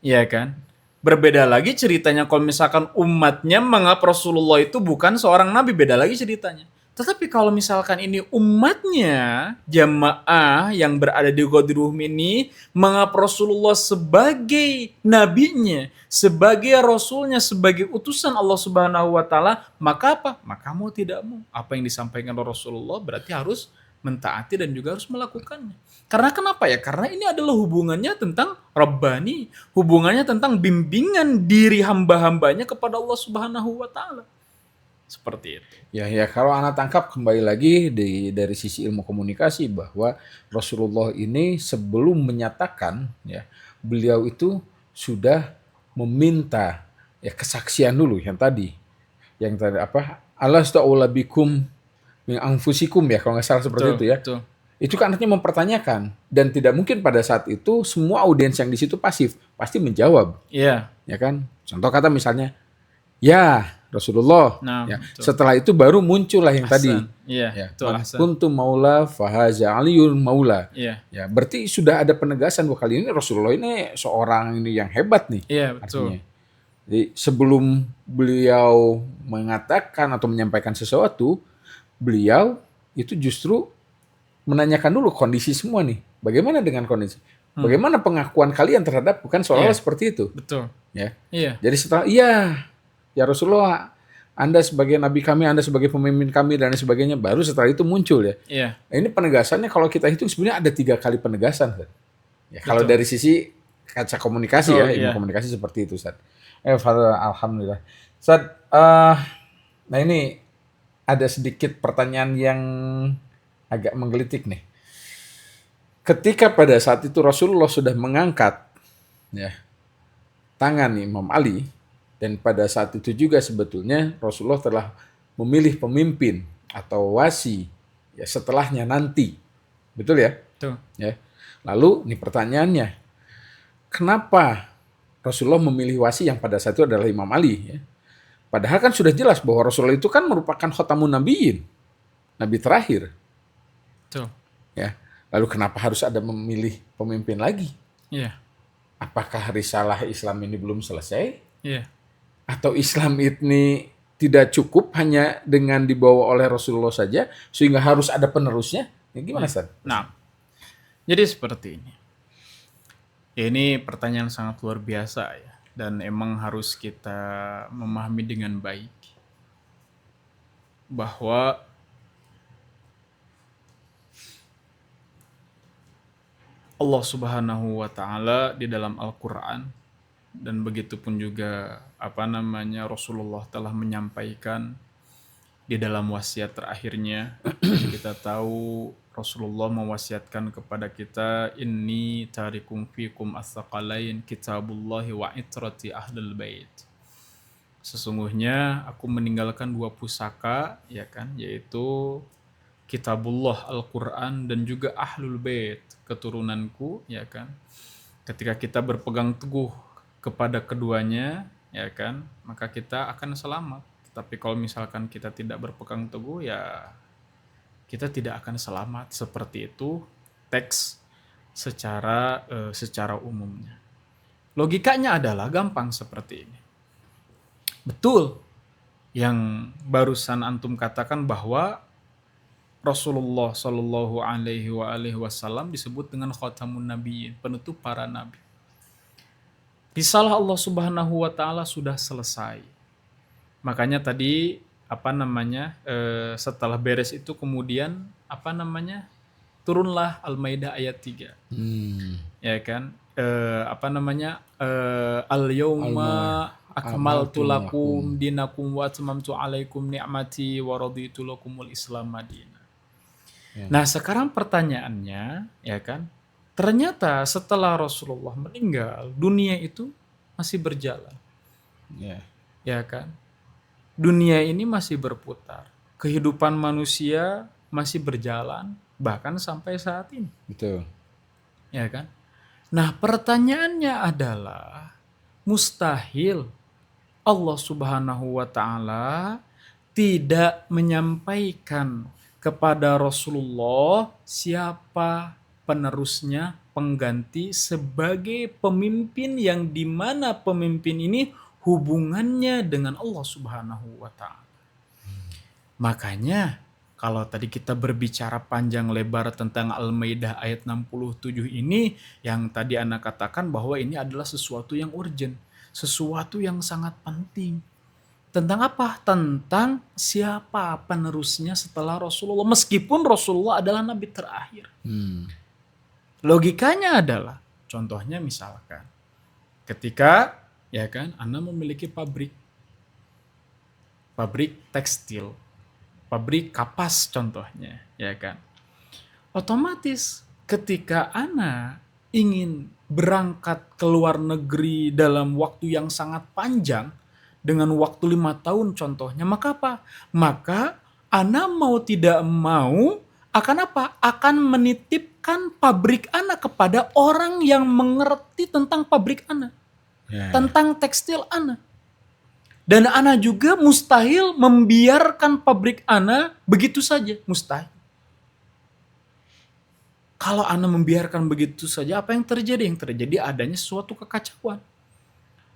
Iya kan? Berbeda lagi ceritanya kalau misalkan umatnya menganggap Rasulullah itu bukan seorang nabi, beda lagi ceritanya. Tetapi kalau misalkan ini umatnya, jamaah yang berada di Ghadir-Khum ini menganggap Rasulullah sebagai nabinya, sebagai rasulnya, sebagai utusan Allah Subhanahu wa taala, maka apa? Maka mau tidak mau apa yang disampaikan oleh Rasulullah berarti harus mentaati dan juga harus melakukannya. Karena kenapa ya? Karena ini adalah hubungannya tentang Rabbani, hubungannya tentang bimbingan diri hamba-hambanya kepada Allah Subhanahu wa taala. Seperti itu. Ya, kalau anak tangkap kembali lagi dari sisi ilmu komunikasi bahwa Rasulullah ini sebelum menyatakan ya, beliau itu sudah meminta ya kesaksian dulu yang tadi apa? Alastaula bikum min anfusikum ya kalau nggak salah seperti Betul, itu ya. betul. Itu kan artinya mempertanyakan dan tidak mungkin pada saat itu semua audiens yang di situ pasif, pasti menjawab, Iya. ya kan? Contoh kata misalnya, ya Rasulullah. Nah, Ya, betul. setelah itu baru muncullah yang tadi. Ahsan. Iya, Ya, betul man Ahsan. kuntu maula fahaza aliyun maula. Iya. Ya, berarti sudah ada penegasan bahwa kali ini Rasulullah ini seorang ini yang hebat nih Iya, betul. artinya. Jadi sebelum beliau mengatakan atau menyampaikan sesuatu, beliau itu justru menanyakan dulu kondisi semua nih. Bagaimana dengan kondisi? Bagaimana pengakuan kalian terhadap bukan seolah-olah Iya. seperti itu, Betul. ya. Iya. Jadi setelah ya Rasulullah, Anda sebagai nabi kami, Anda sebagai pemimpin kami dan sebagainya, baru setelah itu muncul ya. Iya. Nah, ini penegasannya kalau kita hitung sebenarnya ada 3 kali penegasan, Ustaz. Ya, kalau Betul. dari sisi kaca komunikasi Betul, ya, ilmu iya. komunikasi seperti itu, Ustaz. Fadl, alhamdulillah. Ustaz, nah ini ada sedikit pertanyaan yang agak menggelitik nih. Ketika pada saat itu Rasulullah sudah mengangkat ya tangan Imam Ali, dan pada saat itu juga sebetulnya Rasulullah telah memilih pemimpin atau wasi ya setelahnya nanti. Betul ya? Betul. Ya. Lalu ini pertanyaannya, kenapa Rasulullah memilih wasi yang pada saat itu adalah Imam Ali ya? Padahal kan sudah jelas bahwa Rasulullah itu kan merupakan khotamun nabiyyin, nabi terakhir. Betul. Ya. Lalu kenapa harus ada memilih pemimpin lagi? Iya. Apakah risalah Islam ini belum selesai? Iya. Atau Islam ini tidak cukup hanya dengan dibawa oleh Rasulullah saja, sehingga harus ada penerusnya? Ya, gimana, Ustaz? Nah, jadi seperti ini. Ya, ini pertanyaan sangat luar biasa ya, dan emang harus kita memahami dengan baik bahwa Allah Subhanahu wa taala di dalam Al-Qur'an dan begitupun juga Rasulullah telah menyampaikan di dalam wasiat terakhirnya. Kita tahu Rasulullah mewasiatkan kepada kita, inni tarikum fikum as-saqalain kitabullahi wa itrati ahlul bait. Sesungguhnya aku meninggalkan 2 pusaka ya kan, yaitu Kitabullah Al-Qur'an dan juga Ahlul Bait, keturunanku ya kan. Ketika kita berpegang teguh kepada keduanya ya kan, maka kita akan selamat. Tapi kalau misalkan kita tidak berpegang teguh ya kita tidak akan selamat. Seperti itu teks secara umumnya. Logikanya adalah gampang seperti ini. Betul yang barusan antum katakan bahwa Rasulullah Shallallahu Alaihi Wasallam disebut dengan khotamun nabiyyin, penutup para nabi. Risalah Allah Subhanahu Wa Taala sudah selesai. Makanya tadi setelah beres itu kemudian turunlah Al-Maidah ayat 3. Ya kan? Al-yauma akmaltu lakum dinakum wa atmamtu alaikum ni'mati wa raditu lakumul Islam madinah. Nah, sekarang pertanyaannya, ya kan? Ternyata setelah Rasulullah meninggal, dunia itu masih berjalan. Ya kan? Dunia ini masih berputar. Kehidupan manusia masih berjalan bahkan sampai saat ini. Betul. Ya kan? Nah, pertanyaannya adalah mustahil Allah Subhanahu wa taala tidak menyampaikan kepada Rasulullah siapa penerusnya, pengganti sebagai pemimpin yang dimana pemimpin ini hubungannya dengan Allah Subhanahu wa taala. Makanya kalau tadi kita berbicara panjang lebar tentang Al-Maidah ayat 67 ini, yang tadi Ana katakan bahwa ini adalah sesuatu yang urgent, sesuatu yang sangat penting. Tentang apa? Tentang siapa penerusnya setelah Rasulullah. Meskipun Rasulullah adalah nabi terakhir. Hmm. Logikanya adalah, contohnya misalkan, ketika ya kan, Anda memiliki pabrik tekstil, pabrik kapas contohnya, ya kan. Otomatis ketika Anda ingin berangkat ke luar negeri dalam waktu yang sangat panjang, dengan waktu 5 tahun contohnya, maka apa? Maka Anda mau tidak mau akan apa? Akan menitipkan pabrik Anda kepada orang yang mengerti tentang pabrik Anda, Ya. tentang tekstil Anda. Dan Anda juga mustahil membiarkan pabrik Anda begitu saja, mustahil. Kalau Anda membiarkan begitu saja, apa yang terjadi? Yang terjadi adanya suatu kekacauan.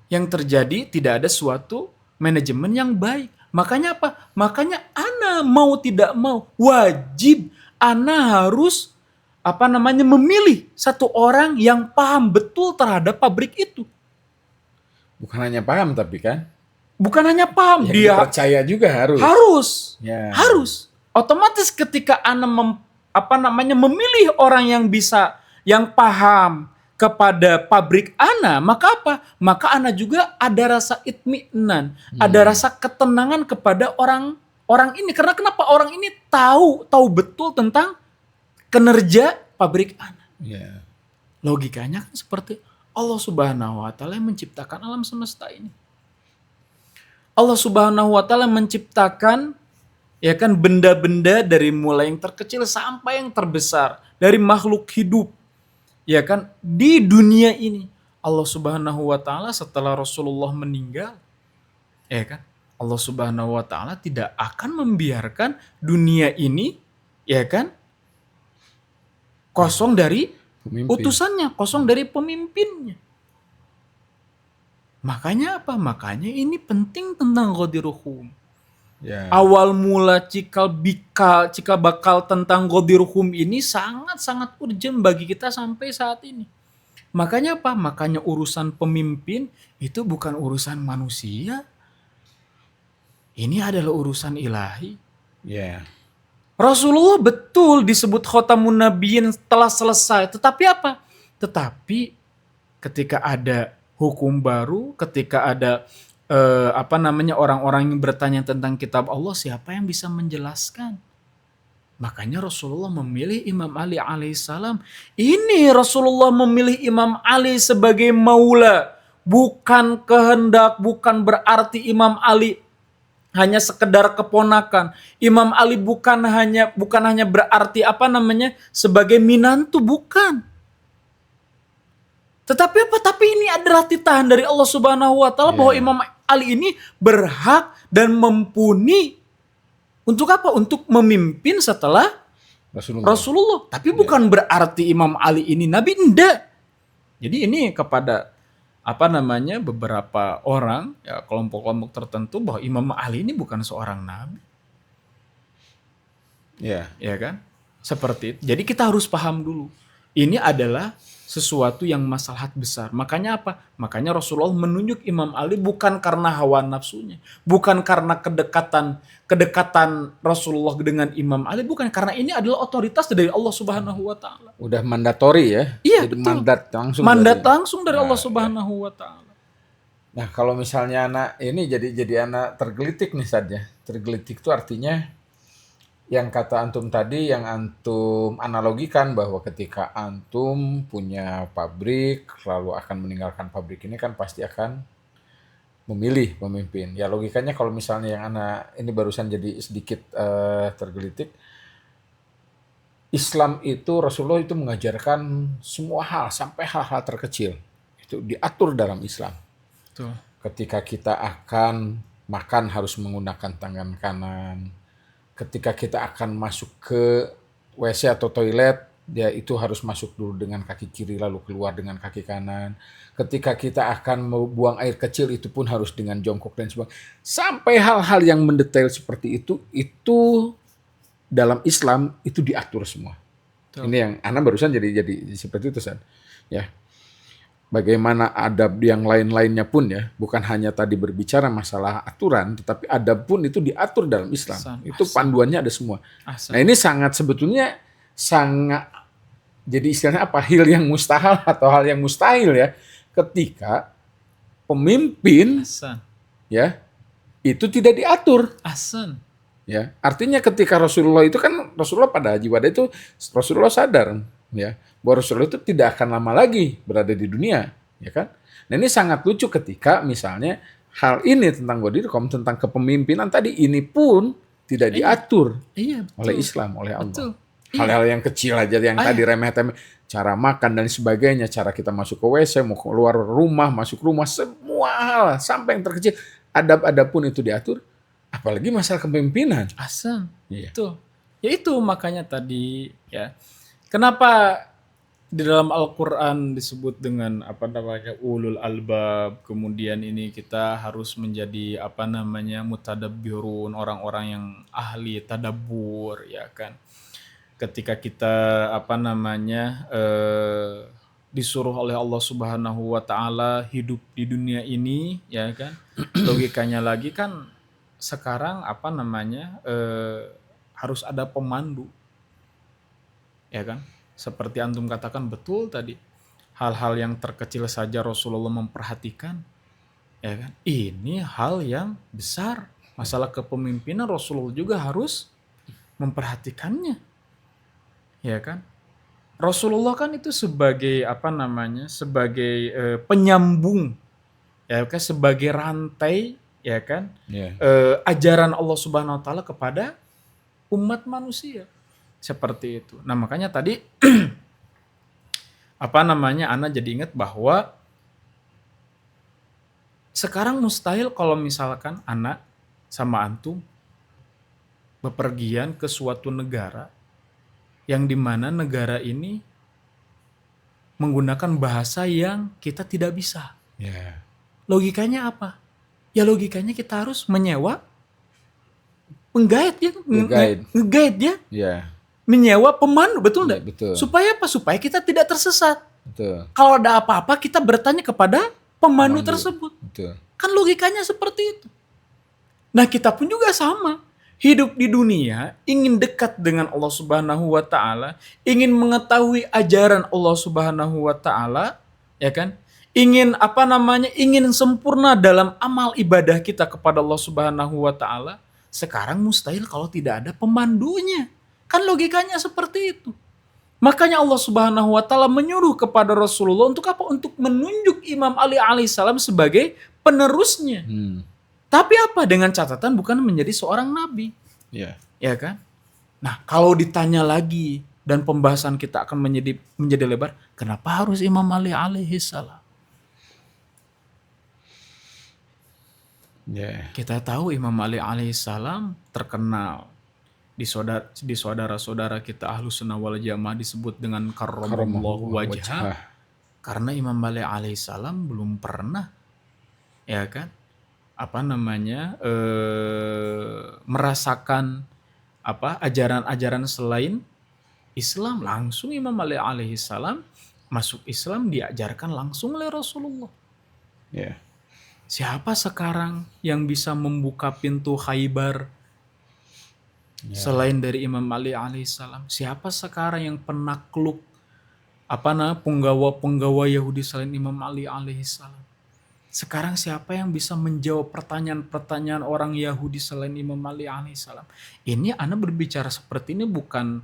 Yang terjadi tidak ada suatu manajemen yang baik. Makanya apa? Makanya Anda mau tidak mau, wajib Anda harus memilih satu orang yang paham betul terhadap pabrik itu. Bukan hanya paham tapi kan Bukan hanya paham, yang dia dipercaya juga harus. Ya. harus. Otomatis ketika Anda memilih orang yang paham kepada pabrik Anda, maka apa? Maka Anda juga ada rasa itminan, ada rasa ketenangan kepada orang ini. Karena kenapa? Orang ini tahu betul tentang kinerja pabrik Anda. Ya. Logikanya kan seperti Allah Subhanahu wa taala yang menciptakan alam semesta ini. Allah Subhanahu wa taala menciptakan ya kan benda-benda dari mulai yang terkecil sampai yang terbesar, dari makhluk hidup. Ya kan di dunia ini Allah Subhanahu wa taala setelah Rasulullah meninggal, ya kan? Allah Subhanahu wa taala tidak akan membiarkan dunia ini ya kan kosong dari Pemimpin. utusannya, kosong dari pemimpinnya. Makanya apa? Makanya ini penting tentang Ghadiruhum. Ya. Awal mula cikal bakal tentang Ghadiruhum ini sangat-sangat urgent bagi kita sampai saat ini. Makanya apa? Makanya urusan pemimpin itu bukan urusan manusia. Ini adalah urusan ilahi. Ya. Rasulullah betul disebut khotamun nabiyyin telah selesai. Tetapi apa? Tetapi ketika ada hukum baru, ketika ada orang-orang yang bertanya tentang kitab Allah, siapa yang bisa menjelaskan? Makanya Rasulullah memilih Imam Ali alaihissalam. Ini Rasulullah memilih Imam Ali sebagai maula. Bukan kehendak, bukan berarti Imam Ali hanya sekedar keponakan. Imam Ali bukan hanya berarti sebagai minantu, bukan. Tetapi apa? Tapi ini adalah titah dari Allah Subhanahu wa taala bahwa Imam Ali ini berhak dan mumpuni untuk apa? Untuk memimpin setelah Rasulullah. Tapi bukan berarti Imam Ali ini nabi, enggak. Jadi ini kepada beberapa orang, ya kelompok-kelompok tertentu, bahwa Imam Ali ini bukan seorang nabi. Ya kan? Seperti itu. Jadi kita harus paham dulu. Ini adalah sesuatu yang maslahat besar. Makanya apa? Makanya Rasulullah menunjuk Imam Ali bukan karena hawa nafsunya, bukan karena kedekatan Rasulullah dengan Imam Ali, bukan, karena ini adalah otoritas dari Allah Subhanahu wa taala. Udah mandatori ya. Iya, jadi betul. Mandat langsung dari Allah Subhanahu wa taala. Nah, kalau misalnya anak ini jadi anak tergelitik nih saja. Tergelitik itu artinya yang kata antum tadi, yang antum analogikan bahwa ketika antum punya pabrik lalu akan meninggalkan pabrik ini kan pasti akan memilih pemimpin. Ya logikanya kalau misalnya yang anak ini barusan jadi sedikit tergelitik, Islam itu, Rasulullah itu mengajarkan semua hal sampai hal-hal terkecil itu diatur dalam Islam. Betul. Ketika kita akan makan harus menggunakan tangan kanan. Ketika kita akan masuk ke WC atau toilet, dia itu harus masuk dulu dengan kaki kiri lalu keluar dengan kaki kanan. Ketika kita akan membuang air kecil itu pun harus dengan jongkok dan sebagainya. Sampai hal-hal yang mendetail seperti itu dalam Islam itu diatur semua. Betul. Ini yang Ana barusan jadi seperti itu, San. Ya. bagaimana adab yang lain-lainnya pun ya, bukan hanya tadi berbicara masalah aturan, tetapi adab pun itu diatur dalam Islam. Ahsan, Itu ahsan, panduannya ada semua. Nah ahsan. ini sebetulnya sangat, jadi istilahnya apa, hal yang mustahil atau hal yang mustahil ya, ketika pemimpin Ahsan, ya itu tidak diatur. ahsan. Ya, artinya ketika Rasulullah itu kan, Rasulullah pada Haji Wada itu Rasulullah sadar ya bahwa Rasulullah itu tidak akan lama lagi berada di dunia, ya kan? Nah ini sangat lucu ketika misalnya hal ini tentang Ghadir-Qom, tentang kepemimpinan tadi ini pun tidak Iya, diatur iya oleh betul, Islam, oleh Allah. betul. Iya, Hal-hal yang kecil aja yang tadi ayah, remeh-temeh, cara makan dan sebagainya, cara kita masuk ke WC, mau keluar rumah, masuk rumah, semua hal sampai yang terkecil, adab-adab pun itu diatur. Apalagi masalah kepemimpinan. ahsan. Iya. Betul. Ya itu makanya tadi ya. Kenapa di dalam Al-Quran disebut dengan apa namanya ulul albab, kemudian ini kita harus menjadi apa namanya mutadabbirun, orang-orang yang ahli tadabbur, ya kan. Ketika kita apa namanya disuruh oleh Allah Subhanahu wa taala hidup di dunia ini, ya kan. Logikanya lagi kan sekarang apa namanya harus ada pemandu, ya kan? Seperti antum katakan betul tadi, hal-hal yang terkecil saja Rasulullah memperhatikan, ya kan? Ini hal yang besar. Masalah kepemimpinan Rasulullah juga harus memperhatikannya, ya kan? Rasulullah kan itu sebagai apa namanya? Sebagai penyambung, ya kan? Sebagai rantai, ya kan? Ya. Ajaran Allah Subhanahu wa taala kepada umat manusia. Seperti itu. Nah, makanya tadi apa namanya ana jadi ingat bahwa sekarang mustahil kalau misalkan anak sama antum bepergian ke suatu negara yang dimana negara ini menggunakan bahasa yang kita tidak bisa. Ya. Logikanya apa? Ya logikanya kita harus menyewa penggait ya, Nge-guide. nge-guide ya, Ya. menyewa pemandu, betul Ya, enggak? betul. Supaya apa? Supaya kita tidak tersesat. Betul. Kalau ada apa-apa kita bertanya kepada pemandu Pemandu. tersebut. Betul. Kan logikanya seperti itu. Nah, kita pun juga sama. Hidup di dunia ingin dekat dengan Allah Subhanahu wa taala, ingin mengetahui ajaran Allah Subhanahu wa taala, ya kan? Ingin apa namanya? Ingin sempurna dalam amal ibadah kita kepada Allah Subhanahu wa taala. Sekarang mustahil kalau tidak ada pemandunya. Kan logikanya seperti itu. Makanya Allah Subhanahu wa taala menyuruh kepada Rasulullah untuk apa? Untuk menunjuk Imam Ali alaihissalam sebagai penerusnya. Tapi apa? Dengan catatan bukan menjadi seorang nabi. Ya. Ya kan? Nah, kalau ditanya lagi dan pembahasan kita akan menjadi lebar, kenapa harus Imam Ali alaihissalam? Ya. Kita tahu Imam Ali alaihissalam terkenal di saudara-saudara kita Ahlus Sunnah wal Jamaah disebut dengan karramallahu wajhah, karena Imam Ali alaihissalam belum pernah, ya kan, apa namanya merasakan apa ajaran-ajaran selain Islam. Langsung Imam Ali alaihissalam masuk Islam diajarkan langsung oleh Rasulullah. Ya. Siapa sekarang yang bisa membuka pintu Khaybar selain dari Imam Ali alaihissalam? Siapa sekarang yang penakluk penggawa-penggawa Yahudi selain Imam Ali alaihissalam? Sekarang siapa yang bisa menjawab pertanyaan-pertanyaan orang Yahudi selain Imam Ali alaihissalam? Ini Ana berbicara seperti ini bukan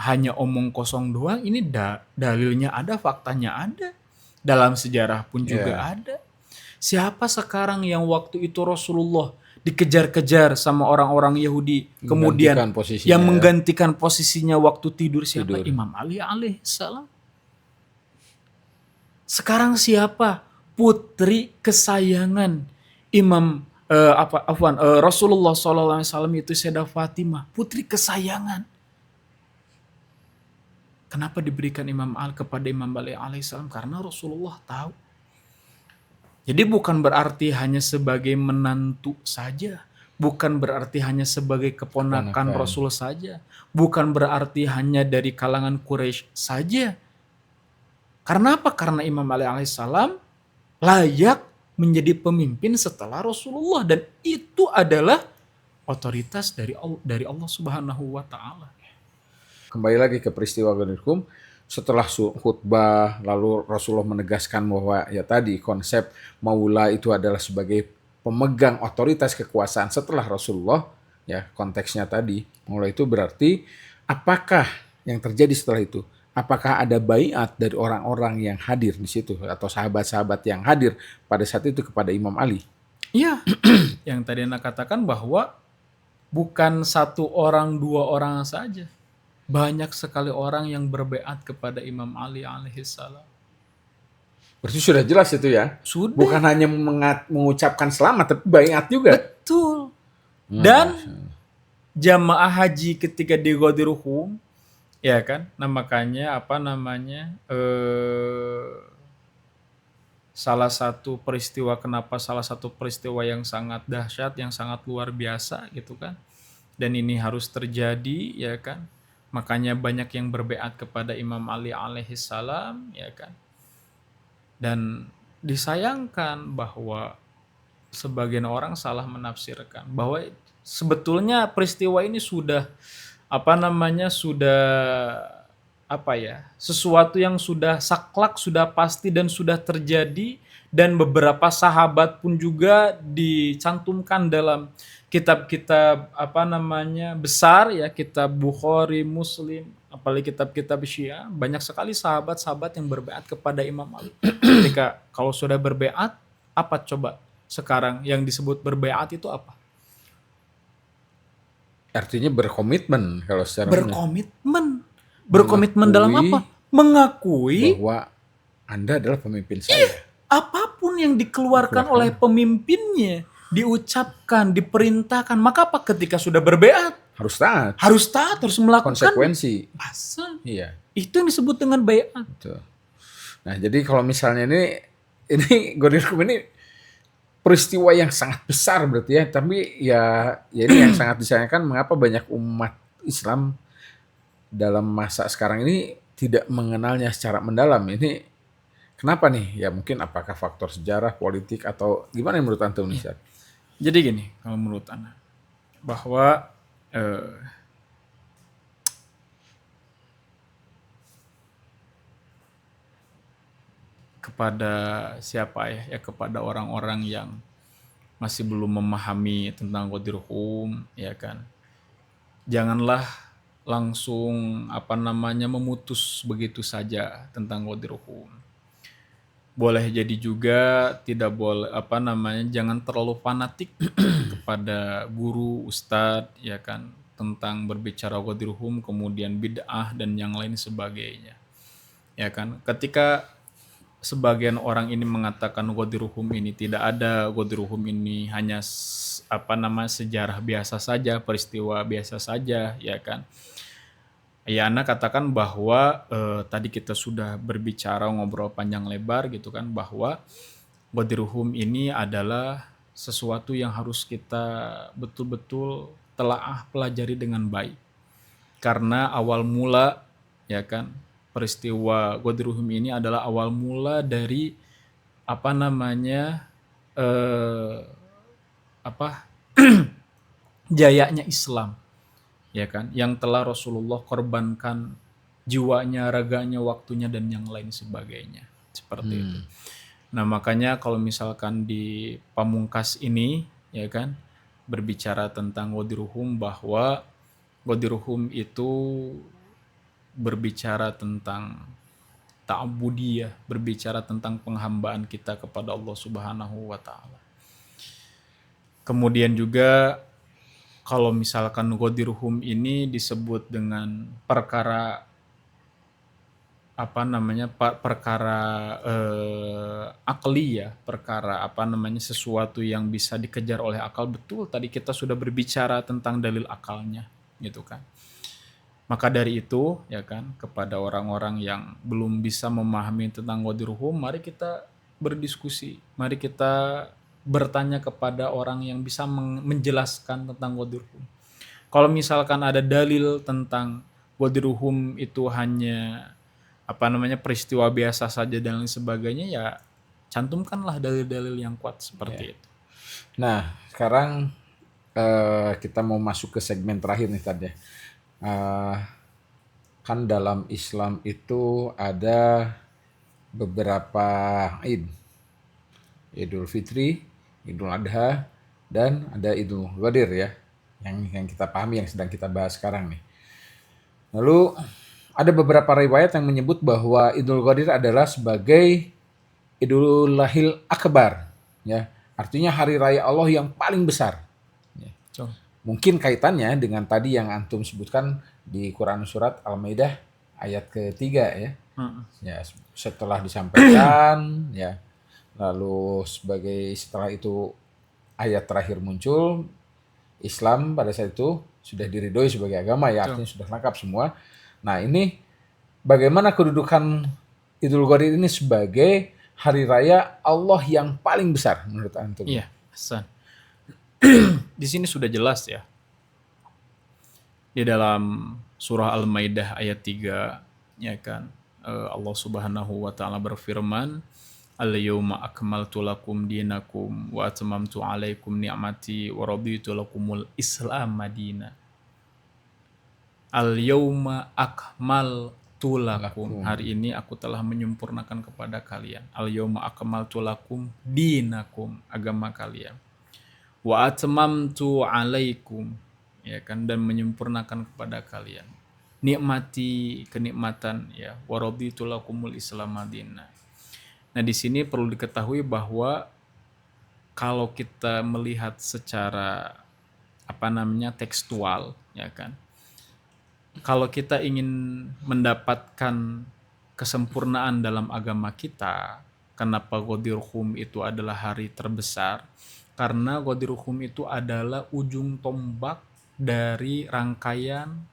hanya omong kosong doang. Ini dalilnya ada, faktanya ada, dalam sejarah pun juga ada. Siapa sekarang yang waktu itu Rasulullah dikejar-kejar sama orang-orang Yahudi, kemudian yang menggantikan posisinya waktu tidur? Siapa? Imam Ali alaihissalam. Sekarang siapa? Putri kesayangan Imam Rasulullah SAW itu Sayyidah Fatimah, putri kesayangan. Kenapa diberikan Imam Ali kepada Imam Ali alaihissalam? Karena Rasulullah tahu. Jadi bukan berarti hanya sebagai menantu saja, bukan berarti hanya sebagai keponakan Rasul saja, bukan berarti hanya dari kalangan Quraisy saja. Karena apa? Karena Imam Ali alaihissalam layak menjadi pemimpin setelah Rasulullah, dan itu adalah otoritas dari Allah Subhanahu wa taala. Kembali lagi ke peristiwa Ghadir Hum, setelah khutbah lalu Rasulullah menegaskan bahwa ya tadi konsep maula itu adalah sebagai pemegang otoritas kekuasaan setelah Rasulullah, ya konteksnya tadi maula itu berarti apakah yang terjadi setelah itu? Apakah ada baiat dari orang-orang yang hadir di situ atau sahabat-sahabat yang hadir pada saat itu kepada Imam Ali? Iya, yang tadi Anda katakan bahwa bukan satu orang, dua orang saja. Banyak sekali orang yang berbeat kepada Imam Ali alaihissalam. Berarti sudah jelas itu ya. Sudah. Bukan hanya mengucapkan selamat, tapi baiat juga. Betul. Dan jamaah haji ketika di Ghadir Hum, ya kan, nah makanya salah satu peristiwa yang sangat dahsyat, yang sangat luar biasa gitu kan, dan ini harus terjadi, ya kan, makanya banyak yang berbeat kepada Imam Ali alaihissalam, ya kan, dan disayangkan bahwa sebagian orang salah menafsirkan bahwa sebetulnya peristiwa ini sudah sesuatu yang sudah saklek, sudah pasti dan sudah terjadi, dan beberapa sahabat pun juga dicantumkan dalam kitab-kitab besar ya, kitab Bukhari, Muslim, apalagi kitab-kitab Syiah, banyak sekali sahabat-sahabat yang berbeat kepada Imam Ali. Ketika kalau sudah berbeat, apa coba sekarang yang disebut berbeat itu apa? Artinya berkomitmen kalau secara berkomitmen dalam apa? Mengakui bahwa Anda adalah pemimpin saya. Apapun yang dikeluarkan oleh pemimpinnya, diucapkan, diperintahkan, maka apa? Ketika sudah berbeat harus taat, harus melakukan konsekuensi. Iya. Itu yang disebut dengan baiat. Nah, jadi kalau misalnya ini Ghadir Hum ini peristiwa yang sangat besar berarti ya, tapi ya ini yang sangat disayangkan mengapa banyak umat Islam dalam masa sekarang ini tidak mengenalnya secara mendalam. Ini kenapa nih? Ya mungkin apakah faktor sejarah, politik, atau gimana menurut Antum nih? Jadi gini, kalau menurut Anda, bahwa kepada siapa ya, kepada orang-orang yang masih belum memahami tentang Ghadir Hum, ya kan, janganlah langsung memutus begitu saja tentang Ghadir Hum. Boleh jadi juga tidak boleh jangan terlalu fanatik kepada guru, ustadz, ya kan, tentang berbicara Ghadir Hum, kemudian bid'ah dan yang lain sebagainya, ya kan. Ketika sebagian orang ini mengatakan Ghadir Hum ini tidak ada, Ghadir Hum ini hanya sejarah biasa saja, peristiwa biasa saja, ya kan. Ya, Anda katakan bahwa tadi kita sudah berbicara, ngobrol panjang lebar gitu kan, bahwa Ghadir Hum ini adalah sesuatu yang harus kita betul-betul telaah pelajari dengan baik. Karena awal mula, ya kan, peristiwa Ghadir Hum ini adalah awal mula dari jayanya Islam, ya kan, yang telah Rasulullah korbankan jiwanya, raganya, waktunya, dan yang lain sebagainya, seperti itu. Nah, makanya kalau misalkan di pamungkas ini, ya kan, berbicara tentang Ghadir Hum, bahwa Ghadir Hum itu berbicara tentang ta'budiyah, berbicara tentang penghambaan kita kepada Allah Subhanahu wa taala. Kemudian juga kalau misalkan Ghadir Hum ini disebut dengan perkara akli ya, perkara sesuatu yang bisa dikejar oleh akal, betul tadi kita sudah berbicara tentang dalil akalnya gitu kan. Maka dari itu, ya kan, kepada orang-orang yang belum bisa memahami tentang Ghadir Hum, mari kita berdiskusi, mari kita bertanya kepada orang yang bisa menjelaskan tentang Ghadir Hum. Kalau misalkan ada dalil tentang Ghadir Hum itu hanya peristiwa biasa saja dan lain sebagainya, ya cantumkanlah dalil-dalil yang kuat seperti itu. Nah, sekarang kita mau masuk ke segmen terakhir nih tadi. Kan dalam Islam itu ada beberapa Id. Idul Fitri, Idul Adha, dan ada Idul Qadir ya. Yang kita pahami, yang sedang kita bahas sekarang nih. Lalu ada beberapa riwayat yang menyebut bahwa Idul Qadir adalah sebagai Idul Lahil Akbar, ya. Artinya hari raya Allah yang paling besar. Ya. So, Mungkin kaitannya dengan tadi yang antum sebutkan di Quran surat Al-Maidah ayat ketiga ya. Ya, setelah disampaikan ya, lalu setelah itu ayat terakhir muncul, Islam pada saat itu sudah diridhoi sebagai agama ya, artinya sudah lengkap semua. Nah, ini bagaimana kedudukan Idul Qadir ini sebagai hari raya Allah yang paling besar menurut antum? iya, Hasan. Di sini sudah jelas ya. Di dalam surah Al-Maidah ayat 3, ya kan, Allah Subhanahu wa taala berfirman, "Al-yauma akmaltu lakum dinakum wa atmamtu 'alaikum ni'mati wa raditu lakumul Islam madina." Al-yauma akmaltu lakum. Hari ini aku telah menyempurnakan kepada kalian. Al-yauma akmaltu lakum dinakum, agama kalian. Wa atmamtu 'alaikum, ya kan, dan menyempurnakan kepada kalian nikmati, kenikmatan ya, wa raditu lakumul Islam madina. Nah, di sini perlu diketahui bahwa kalau kita melihat secara tekstual, ya kan, kalau kita ingin mendapatkan kesempurnaan dalam agama kita, kenapa Ghadir-Hum itu adalah hari terbesar? Karena Ghadir-Hum itu adalah ujung tombak dari rangkaian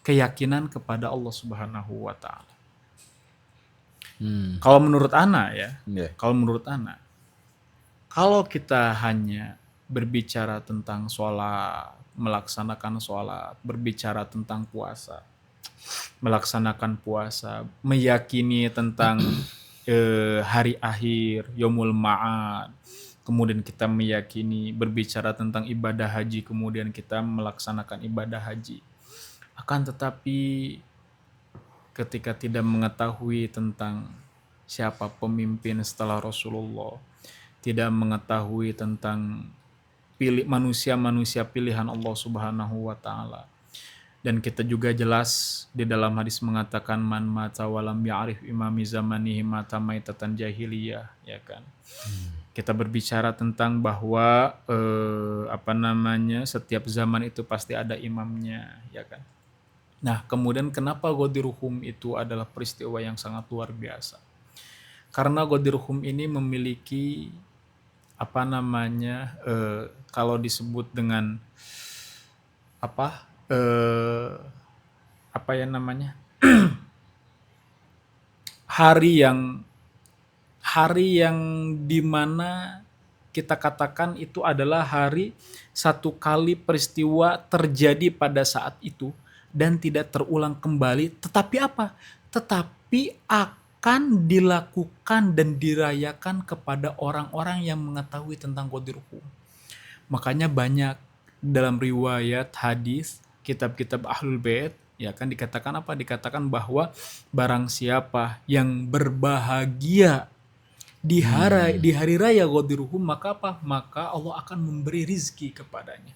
keyakinan kepada Allah Subhanahu wa taala. Kalau menurut ana ya, kalau kita hanya berbicara tentang sholat, melaksanakan sholat, berbicara tentang puasa, melaksanakan puasa, meyakini tentang hari akhir, yaumul ma'ad, kemudian kita meyakini, berbicara tentang ibadah haji, kemudian kita melaksanakan ibadah haji. Akan tetapi ketika tidak mengetahui tentang siapa pemimpin setelah Rasulullah, tidak mengetahui tentang manusia-manusia pilihan Allah Subhanahu wa taala. Dan kita juga jelas di dalam hadis mengatakan man mata walam ya'rif imami zamanihi mata maitatan jahiliyah, ya kan. Kita berbicara tentang bahwa setiap zaman itu pasti ada imamnya, ya kan. Nah, kemudian kenapa Ghadir-Hum itu adalah peristiwa yang sangat luar biasa? Karena Ghadir-Hum ini memiliki kalau disebut dengan hari yang dimana kita katakan itu adalah hari satu kali peristiwa terjadi pada saat itu dan tidak terulang kembali, tetapi akan dilakukan dan dirayakan kepada orang-orang yang mengetahui tentang Ghadir-Hum. Makanya banyak dalam riwayat hadis, kitab-kitab Ahlul Bait, ya kan, dikatakan bahwa barang siapa yang berbahagia di hari raya Ghadir-Hum, maka Allah akan memberi rizki kepadanya.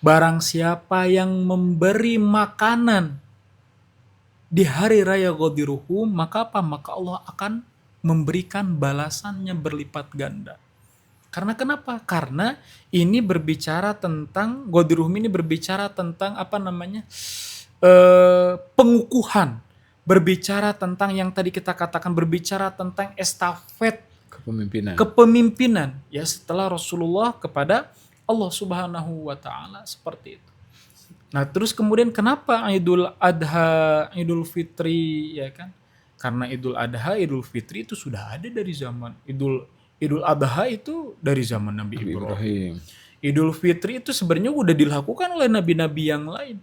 Barang siapa yang memberi makanan di hari raya Ghadir-Hum, maka Allah akan memberikan balasannya berlipat ganda. Karena kenapa? Karena ini berbicara tentang Ghadir-Hum ini berbicara tentang pengukuhan, berbicara tentang yang tadi kita katakan, berbicara tentang estafet kepemimpinan ya setelah Rasulullah kepada Allah Subhanahu wa taala, seperti itu. Nah, terus kemudian kenapa Idul Adha, Idul Fitri, ya kan? Karena Idul Adha, Idul Fitri itu sudah ada dari zaman Idul Adha itu dari zaman Nabi Ibrahim. Idul Fitri itu sebenarnya udah dilakukan oleh nabi-nabi yang lain.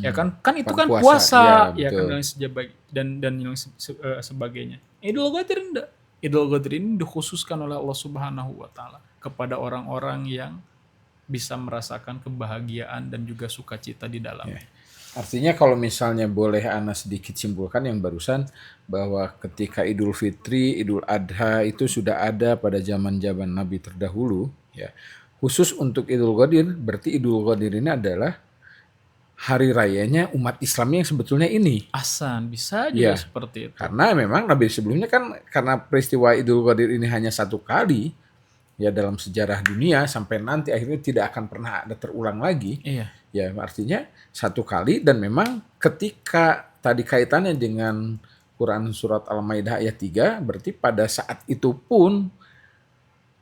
Ya kan itu kan Puasa, puasa, ya ya kan betul. dan yang sebagainya. Idul Fitri enggak. Idul Fitri ini dikhususkan oleh Allah Subhanahu wa taala kepada orang-orang yang bisa merasakan kebahagiaan dan juga sukacita di Ya. dalamnya. Artinya kalau misalnya boleh Ana sedikit simpulkan yang barusan, bahwa ketika Idul Fitri, Idul Adha itu sudah ada pada zaman-zaman Nabi terdahulu, ya. Khusus untuk Idul Qadir, berarti Idul Qadir ini adalah hari rayanya umat Islam yang sebetulnya ini. Ahsan, bisa juga Ya, seperti itu. karena memang Nabi sebelumnya kan karena peristiwa Idul Qadir ini hanya satu kali ya dalam sejarah dunia sampai nanti akhirnya tidak akan pernah ada terulang lagi. Iya, Ya, artinya satu kali dan memang ketika tadi kaitannya dengan Quran surat Al-Maidah ayat 3 berarti pada saat itu pun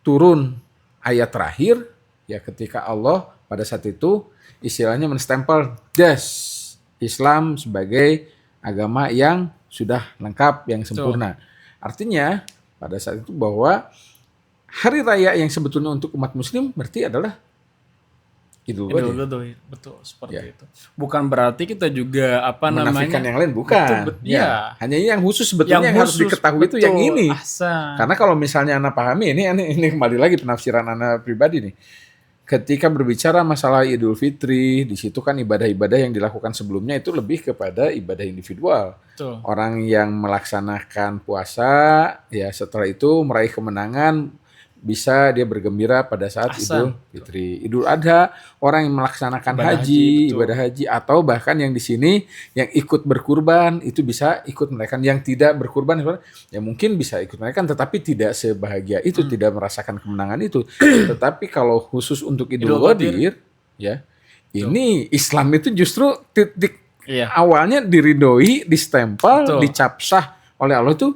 turun ayat terakhir ya ketika Allah pada saat itu istilahnya menstempel Islam sebagai agama yang sudah lengkap, yang betul. sempurna. Artinya pada saat itu bahwa hari raya yang sebetulnya untuk umat muslim berarti adalah Idul Idul Fitri. Fitri, betul seperti Ya. itu. Bukan berarti kita juga Menafikan yang lain bukan. Betul, Ya. Hanya yang khusus sebetulnya yang harus khusus, diketahui itu yang betul, ini. ahsan. Karena kalau misalnya Anda pahami ini kembali lagi penafsiran Anda pribadi nih. Ketika berbicara masalah Idul Fitri, di situ kan ibadah-ibadah yang dilakukan sebelumnya itu lebih kepada ibadah individual. Betul. Orang yang melaksanakan puasa, ya setelah itu meraih kemenangan, bisa dia bergembira pada saat Ahsan. Idul Fitri. Idul Adha, orang yang melaksanakan Ibadah haji, haji, betul. ibadah haji, atau bahkan yang di sini yang ikut berkurban itu bisa ikut merayakan. Yang tidak berkurban, ya mungkin bisa ikut merayakan, tetapi tidak sebahagia itu, tidak merasakan kemenangan itu. Tetapi kalau khusus untuk Idul Idul Qadir, Qadir, ya ini Islam itu justru titik iya, awalnya diridoi, distempel, Betul. dicap sah oleh Allah itu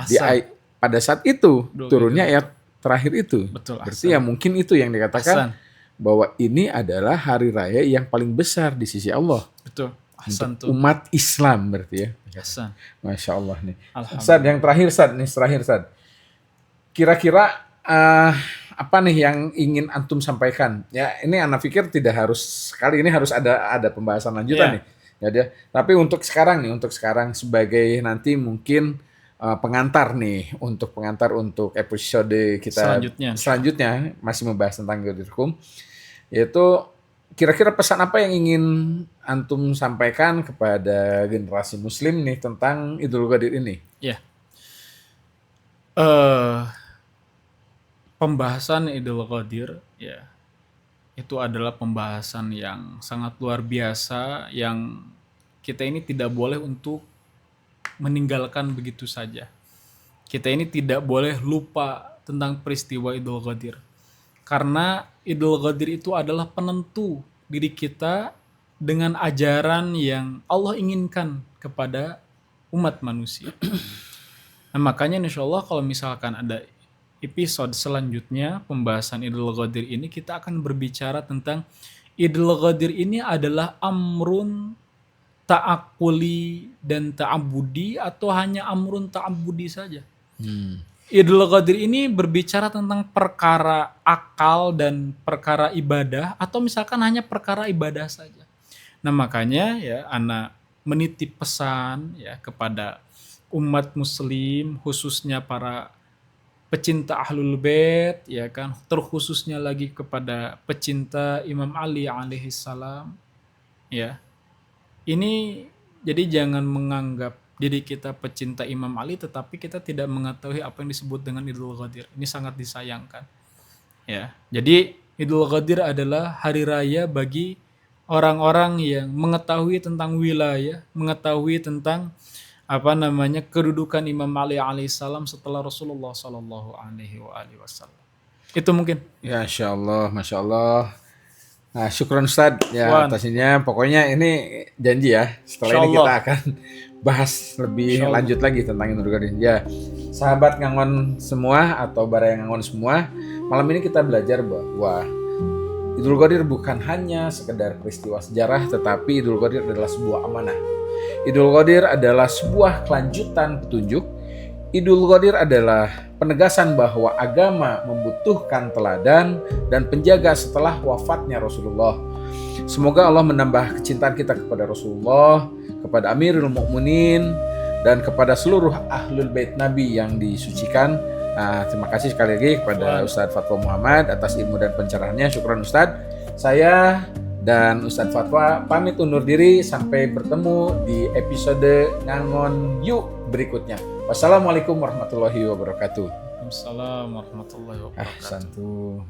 di ahsan. pada saat itu Idul turunnya Fitri. ayat terakhir itu. Betul, Berarti ya mungkin itu yang dikatakan ahsan. bahwa ini adalah hari raya yang paling besar di sisi Allah Betul, ahsan untuk tuh. umat Islam berarti ya. Ahsan. Masya Allah nih. Alhamdulillah. Sad, yang terakhir Sad. Kira-kira apa nih yang ingin antum sampaikan? Ya ini anak pikir tidak harus sekali ini harus ada pembahasan lanjutan Iya. nih. Ya dia. Tapi untuk sekarang sebagai nanti mungkin pengantar untuk episode kita selanjutnya masih membahas tentang Qadirkum, yaitu kira-kira pesan apa yang ingin antum sampaikan kepada generasi muslim nih tentang Idul Qadir ini? Ya. Pembahasan Idul Qadir ya itu adalah pembahasan yang sangat luar biasa yang kita ini tidak boleh untuk meninggalkan begitu saja. Kita ini tidak boleh lupa tentang peristiwa Idul Qadir. Karena Idul Qadir itu adalah penentu diri kita dengan ajaran yang Allah inginkan kepada umat manusia. Nah, makanya insya Allah kalau misalkan ada episode selanjutnya pembahasan Idul Qadir ini kita akan berbicara tentang Idul Qadir ini adalah amrun ta'akuli dan ta'abudi atau hanya amrun ta'abudi saja. Idul Qadir ini berbicara tentang perkara akal dan perkara ibadah atau misalkan hanya perkara ibadah saja. Nah makanya ya ana menitip pesan ya kepada umat muslim khususnya para pecinta Ahlul Bait ya kan, terkhususnya lagi kepada pecinta Imam Ali alaihi salam ya. Ini jadi jangan menganggap diri kita pecinta Imam Ali tetapi kita tidak mengetahui apa yang disebut dengan Idul Qadir. Ini sangat disayangkan. Ya. Jadi Idul Qadir adalah hari raya bagi orang-orang yang mengetahui tentang wilayah, mengetahui tentang kedudukan Imam Ali alaihissalam setelah Rasulullah sallallahu alaihi wasallam. Itu mungkin. Ya, Masya Allah. Nah, syukron Ustaz ya atasnya. Pokoknya ini janji ya. Setelah ini kita akan bahas lebih lanjut lagi tentang Idul Qadir. Ya, sahabat Ngangon semua atau Baraya Ngangon semua, malam ini kita belajar bahwa Idul Qadir bukan hanya sekedar peristiwa sejarah, tetapi Idul Qadir adalah sebuah amanah. Idul Qadir adalah sebuah kelanjutan petunjuk. Idul Qadir adalah penegasan bahwa agama membutuhkan teladan dan penjaga setelah wafatnya Rasulullah. Semoga Allah menambah kecintaan kita kepada Rasulullah, kepada Amirul Mukminin, dan kepada seluruh ahlul bait Nabi yang disucikan. Terima kasih sekali lagi kepada Ustadz Fatwa Muhammad atas ilmu dan pencerahannya. Syukran Ustadz. Saya dan Ustadz Fatwa pamit undur diri, sampai bertemu di episode Ngangon Yuk berikutnya. Wassalamualaikum warahmatullahi wabarakatuh. Waalaikumsalam warahmatullahi wabarakatuh. Santu.